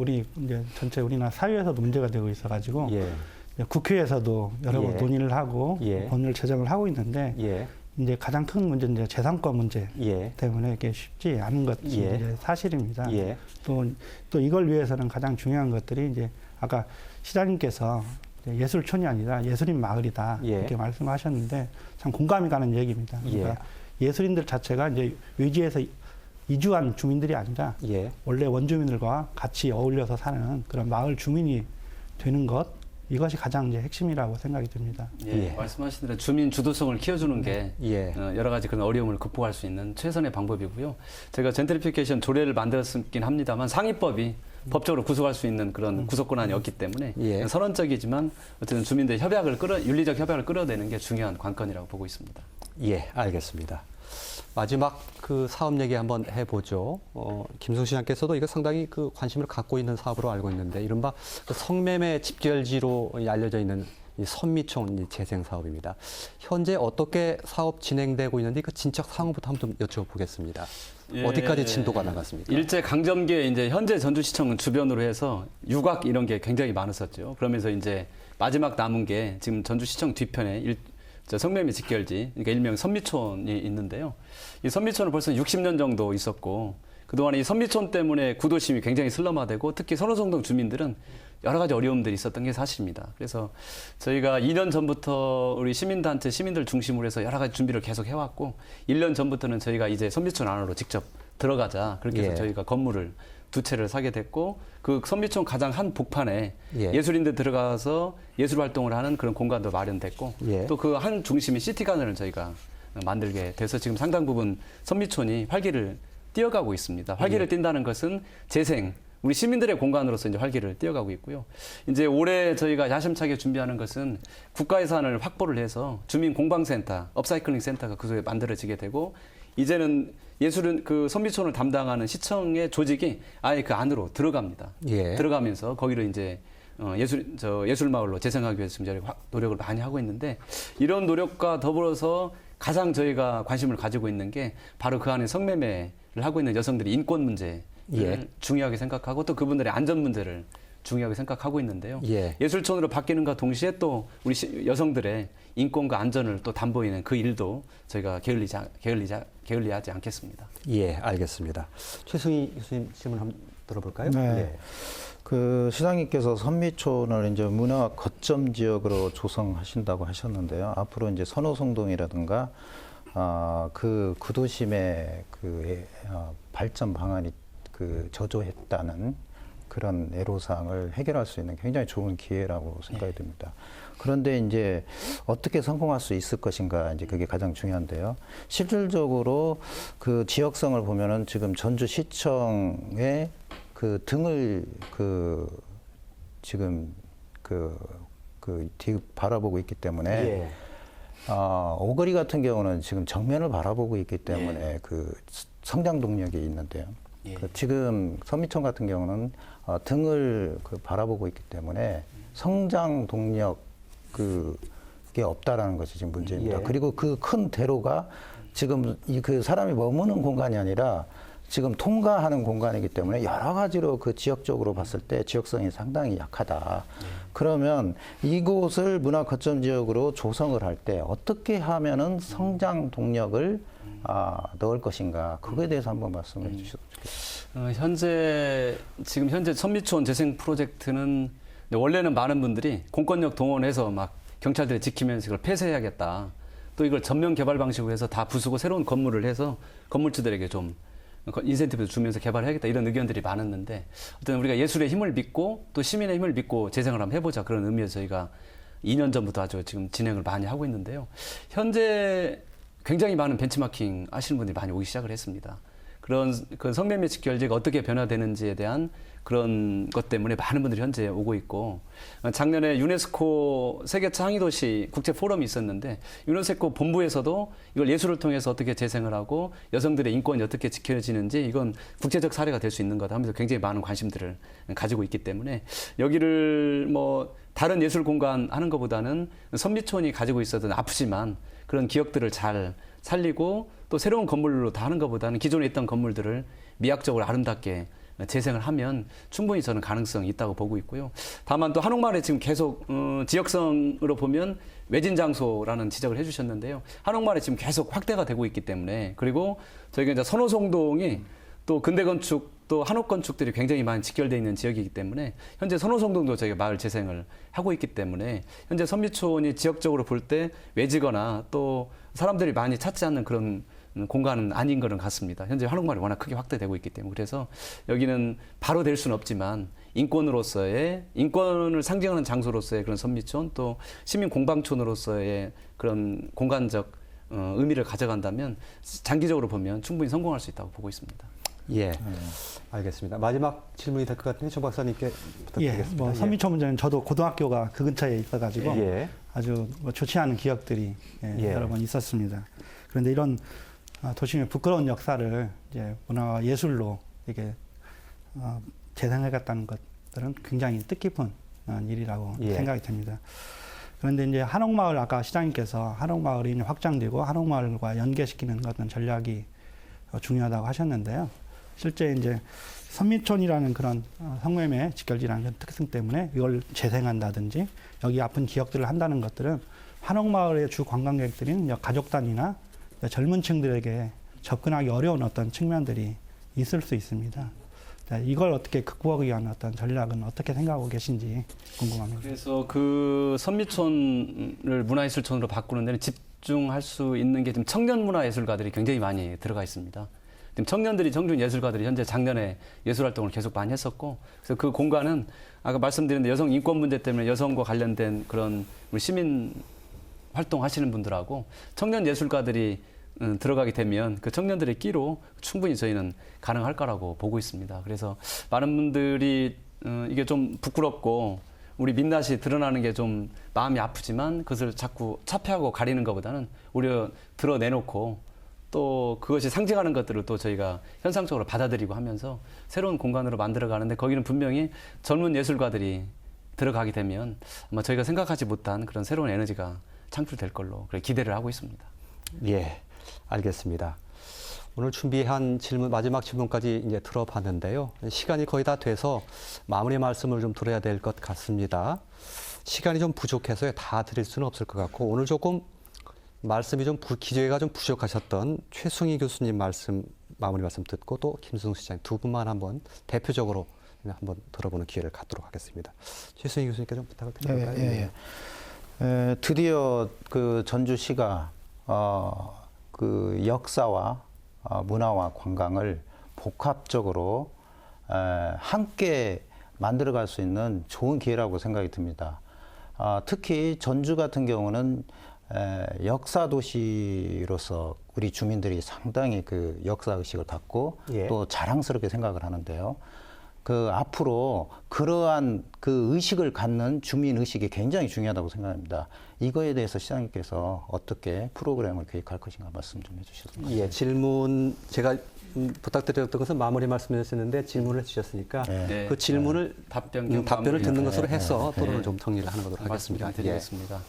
이제 전체 우리나라 사회에서도 문제가 되고 있어가지고 예. 국회에서도 여러 번 예. 논의를 하고 예. 법률 제정을 하고 있는데 예. 이제 가장 큰 문제는 이제 재산권 문제 예. 때문에 이게 쉽지 않은 것이 예. 이제 사실입니다. 예. 또 이걸 위해서는 가장 중요한 것들이 이제 아까 시장님께서 예술촌이 아니라 예술인 마을이다 예. 이렇게 말씀하셨는데 참 공감이 가는 얘기입니다. 그러니까 예술인들 자체가 이제 외지에서 이주한 주민들이 아니라 예. 원래 원주민들과 같이 어울려서 사는 그런 마을 주민이 되는 것 이것이 가장 이제 핵심이라고 생각이 듭니다. 예, 예. 말씀하신 대로 주민 주도성을 키워주는 게 예. 여러 가지 그런 어려움을 극복할 수 있는 최선의 방법이고요. 제가 젠트리피케이션 조례를 만들었긴 합니다만 상위법이 법적으로 구속할 수 있는 그런 구속 권한이 없기 때문에 예. 선언적이지만 어쨌든 주민들의 윤리적 협약을 끌어내는 게 중요한 관건이라고 보고 있습니다. 예, 알겠습니다. 마지막 그 사업 얘기 한번 해보죠. 김승수 시장께서도 이거 상당히 그 관심을 갖고 있는 사업으로 알고 있는데 이른바 그 성매매 집결지로 알려져 있는 이 선미촌 재생 사업입니다. 현재 어떻게 사업 진행되고 있는지 그 진척 상황부터 한번 좀 여쭤보겠습니다. 예. 어디까지 진도가 나갔습니까? 일제 강점기에 이제 현재 전주시청 주변으로 해서 유곽 이런 게 굉장히 많았었죠. 그러면서 이제 마지막 남은 게 지금 전주시청 뒤편에 성매매 직결지, 그러니까 일명 선미촌이 있는데요. 이 선미촌은 벌써 60년 정도 있었고 그동안에 이 선미촌 때문에 구도심이 굉장히 슬럼화되고 특히 선호성동 주민들은 여러 가지 어려움들이 있었던 게 사실입니다. 그래서 저희가 2년 전부터 우리 시민단체, 시민들 중심으로 해서 여러 가지 준비를 계속 해왔고 1년 전부터는 저희가 이제 선미촌 안으로 직접 들어가자. 그렇게 해서 예. 저희가 건물을 2채를 사게 됐고 그 선미촌 가장 한 복판에 예. 예술인들 들어가서 예술 활동을 하는 그런 공간도 마련됐고 예. 또 그 한 중심인 시티간을 저희가 만들게 돼서 지금 상당 부분 선미촌이 활기를 띄어가고 있습니다. 활기를 띈다는 것은 재생, 우리 시민들의 공간으로서 이제 활기를 띄어가고 있고요. 이제 올해 저희가 야심차게 준비하는 것은 국가 예산을 확보를 해서 주민 공방센터, 업사이클링 센터가 그 속에 만들어지게 되고 이제는 예술은 그 선미촌을 담당하는 시청의 조직이 아예 그 안으로 들어갑니다. 예. 들어가면서 거기를 이제 예술마을로 재생하기 위해서 지금 노력을 많이 하고 있는데 이런 노력과 더불어서 가장 저희가 관심을 가지고 있는 게 바로 그 안에 성매매를 하고 있는 여성들의 인권 문제를 예. 중요하게 생각하고 또 그분들의 안전 문제를 중요하게 생각하고 있는데요. 예. 예술촌으로 바뀌는가 동시에 또 우리 여성들의 인권과 안전을 또 담보이는 그 일도 저희가 게을리하지 않겠습니다. 예, 알겠습니다. 최승희 교수님 질문 한번 들어볼까요? 네. 예. 그 시장님께서 선미촌을 이제 문화 거점 지역으로 조성하신다고 하셨는데요. 앞으로 이제 선호송동이라든가 그 구도심의 발전 방안이 그 저조했다는 그런 애로사항을 해결할 수 있는 굉장히 좋은 기회라고 생각이 듭니다. 그런데 이제 어떻게 성공할 수 있을 것인가 이제 그게 가장 중요한데요. 실질적으로 그 지역성을 보면은 지금 전주시청의 그 등을 지금 바라보고 있기 때문에 예. 오거리 같은 경우는 지금 정면을 바라보고 있기 때문에 그 성장 동력이 있는데요. 예. 지금 선미촌 같은 경우는 등을 바라보고 있기 때문에 성장 동력 그게 없다라는 것이 지금 문제입니다. 예. 그리고 그 큰 대로가 지금 그 사람이 머무는 공간이 아니라 지금 통과하는 공간이기 때문에 여러 가지로 그 지역적으로 봤을 때 지역성이 상당히 약하다. 그러면 이곳을 문화 거점 지역으로 조성을 할 때 어떻게 하면은 성장 동력을 넣을 것인가 그거에 대해서 한번 말씀해 주시면 좋겠습니다. 지금 현재 선미촌 재생 프로젝트는 원래는 많은 분들이 공권력 동원해서 막 경찰들이 지키면서 이걸 폐쇄해야겠다. 또 이걸 전면 개발 방식으로 해서 다 부수고 새로운 건물을 해서 건물주들에게 좀 인센티브를 주면서 개발해야겠다 이런 의견들이 많았는데 어떤 우리가 예술의 힘을 믿고 또 시민의 힘을 믿고 재생을 한번 해보자 그런 의미에서 저희가 2년 전부터 아주 지금 진행을 많이 하고 있는데요. 현재 굉장히 많은 벤치마킹 하시는 분들이 많이 오기 시작을 했습니다. 그런 그 성매매 직결제가 어떻게 변화되는지에 대한 그런 것 때문에 많은 분들이 현재 오고 있고 작년에 유네스코 세계 창의도시 국제 포럼이 있었는데 유네스코 본부에서도 이걸 예술을 통해서 어떻게 재생을 하고 여성들의 인권이 어떻게 지켜지는지 이건 국제적 사례가 될 수 있는 거다 하면서 굉장히 많은 관심들을 가지고 있기 때문에 여기를 뭐 다른 예술 공간 하는 것보다는 선미촌이 가지고 있었던 아프지만 그런 기억들을 잘 살리고 또 새로운 건물로 다 하는 것보다는 기존에 있던 건물들을 미학적으로 아름답게 재생을 하면 충분히 저는 가능성이 있다고 보고 있고요. 다만 또 한옥마을에 지금 계속 지역성으로 보면 외진 장소라는 지적을 해주셨는데요. 한옥마을에 지금 계속 확대가 되고 있기 때문에 그리고 저희가 이제 선호송동이 또 근대 건축 또 한옥 건축들이 굉장히 많이 직결되어 있는 지역이기 때문에 현재 선호송동도 저희가 마을 재생을 하고 있기 때문에 현재 선미촌이 지역적으로 볼 때 외지거나 또 사람들이 많이 찾지 않는 그런 공간은 아닌 것은 같습니다. 현재 한옥마을이 워낙 크게 확대되고 있기 때문에 그래서 여기는 바로 될 수는 없지만 인권으로서의 인권을 상징하는 장소로서의 그런 선미촌 또 시민 공방촌으로서의 그런 공간적 의미를 가져간다면 장기적으로 보면 충분히 성공할 수 있다고 보고 있습니다. 예, 알겠습니다. 마지막 질문이 될 것 같은데 정 박사님께 부탁드리겠습니다. 뭐 선미촌 문제는 저도 고등학교가 그 근처에 있어가지고 예. 아주 좋지 않은 기억들이 여러 번 있었습니다. 그런데 이런 도심의 부끄러운 역사를 이제 문화와 예술로 이렇게 재생해갔다는 것들은 굉장히 뜻깊은 일이라고 예. 생각이 됩니다. 그런데 이제 한옥마을 아까 시장님께서 한옥마을이 이제 확장되고 한옥마을과 연계시키는 어떤 전략이 중요하다고 하셨는데요. 실제 이제 선미촌이라는 그런 성매매 직결지라는 특성 때문에 이걸 재생한다든지 여기 아픈 기억들을 한다는 것들은 한옥마을의 주 관광객들인 가족 단위나 젊은 층들에게 접근하기 어려운 어떤 측면들이 있을 수 있습니다. 이걸 어떻게 극복하기 위한 어떤 전략은 어떻게 생각하고 계신지 궁금합니다. 그래서 그 선미촌을 문화예술촌으로 바꾸는 데는 집중할 수 있는 게 지금 청년 문화예술가들이 굉장히 많이 들어가 있습니다. 지금 청년들이 청중 예술가들이 현재 작년에 예술 활동을 계속 많이 했었고 그래서 그 공간은 아까 말씀드린 여성 인권 문제 때문에 여성과 관련된 그런 우리 시민 활동하시는 분들하고 청년 예술가들이 들어가게 되면 그 청년들의 끼로 충분히 저희는 가능할 거라고 보고 있습니다. 그래서 많은 분들이 이게 좀 부끄럽고 우리 민낯이 드러나는 게 좀 마음이 아프지만 그것을 자꾸 차피하고 가리는 것보다는 오히려 드러내놓고 또 그것이 상징하는 것들을 또 저희가 현상적으로 받아들이고 하면서 새로운 공간으로 만들어가는데 거기는 분명히 젊은 예술가들이 들어가게 되면 아마 저희가 생각하지 못한 그런 새로운 에너지가 창출될 걸로 그렇게 기대를 하고 있습니다. 예, 알겠습니다. 오늘 준비한 질문, 마지막 질문까지 이제 들어봤는데요. 시간이 거의 다 돼서 마무리 말씀을 좀 드려야 될 것 같습니다. 시간이 좀 부족해서 다 드릴 수는 없을 것 같고, 오늘 조금 말씀이 좀 기저가 좀 부족하셨던 최승희 교수님 마무리 말씀 듣고 또 김승수 시장 두 분만 한번 대표적으로 한번 들어보는 기회를 갖도록 하겠습니다. 최승희 교수님께 좀 부탁을 드릴까요? 드디어 그 전주시가 그 역사와 문화와 관광을 복합적으로 함께 만들어갈 수 있는 좋은 기회라고 생각이 듭니다. 특히 전주 같은 경우는 역사 도시로서 우리 주민들이 상당히 그 역사 의식을 갖고 예. 또 자랑스럽게 생각을 하는데요. 그 앞으로 그러한 그 의식을 갖는 주민 의식이 굉장히 중요하다고 생각합니다. 이거에 대해서 시장님께서 어떻게 프로그램을 계획할 것인가 말씀 좀 해주셨으면 예, 질문 제가 부탁드렸던 것은 마무리 말씀이었는데 질문을 해주셨으니까 네. 그 질문을 답변 답변을 듣는 것으로 네, 해서 토론을 좀 정리를 하는 것으로 말씀 하겠습니다. 좀 드리겠습니다.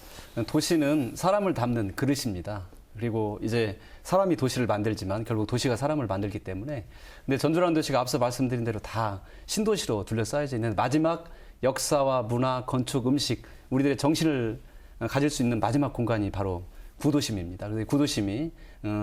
도시는 사람을 담는 그릇입니다. 그리고 이제 사람이 도시를 만들지만 결국 도시가 사람을 만들기 때문에 근데 전주라는 도시가 앞서 말씀드린 대로 다 신도시로 둘러싸여져 있는 마지막 역사와 문화, 건축, 음식 우리들의 정신을 가질 수 있는 마지막 공간이 바로 구도심입니다. 그래서 구도심이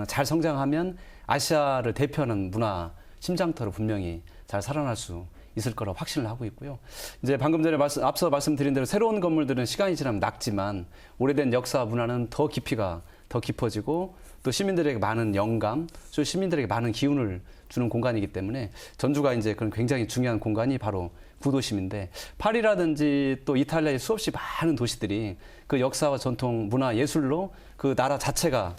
잘 성장하면 아시아를 대표하는 문화 심장터로 분명히 잘 살아날 수 있을 거라고 확신을 하고 있고요. 이제 방금 전에 앞서 말씀드린 대로 새로운 건물들은 시간이 지나면 낡지만 오래된 역사와 문화는 더 깊이가 더 깊어지고 또 시민들에게 많은 영감, 또 시민들에게 많은 기운을 주는 공간이기 때문에 전주가 이제 그런 굉장히 중요한 공간이 바로 구도심인데 파리라든지 또 이탈리아의 수없이 많은 도시들이 그 역사와 전통, 문화, 예술로 그 나라 자체가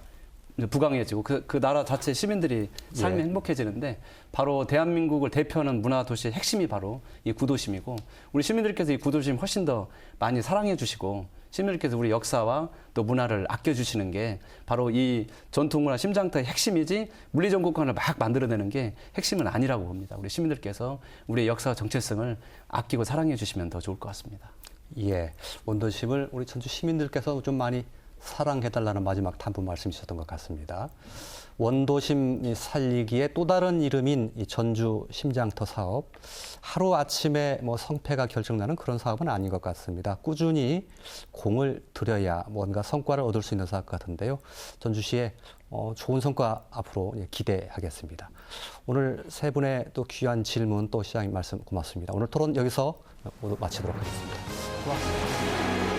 부강해지고 그 나라 자체 시민들이 삶이 행복해지는데 바로 대한민국을 대표하는 문화 도시의 핵심이 바로 이 구도심이고 우리 시민들께서 이 구도심 훨씬 더 많이 사랑해 주시고 시민들께서 우리 역사와 또 문화를 아껴주시는 게 바로 이 전통문화 심장터의 핵심이지 물리적 공간을 막 만들어내는 게 핵심은 아니라고 봅니다. 우리 시민들께서 우리의 역사와 정체성을 아끼고 사랑해 주시면 더 좋을 것 같습니다. 예, 원도심을 우리 전주 시민들께서 좀 많이 사랑해달라는 마지막 당부 말씀이셨던 것 같습니다. 원도심 살리기의 또 다른 이름인 이 전주 심장터 사업, 하루아침에 뭐 성패가 결정나는 그런 사업은 아닌 것 같습니다. 꾸준히 공을 들여야 뭔가 성과를 얻을 수 있는 사업 같은데요. 전주시의 좋은 성과 앞으로 기대하겠습니다. 오늘 세 분의 또 귀한 질문 또 시장님 말씀 고맙습니다. 오늘 토론 여기서 모두 마치도록 하겠습니다. 고맙습니다.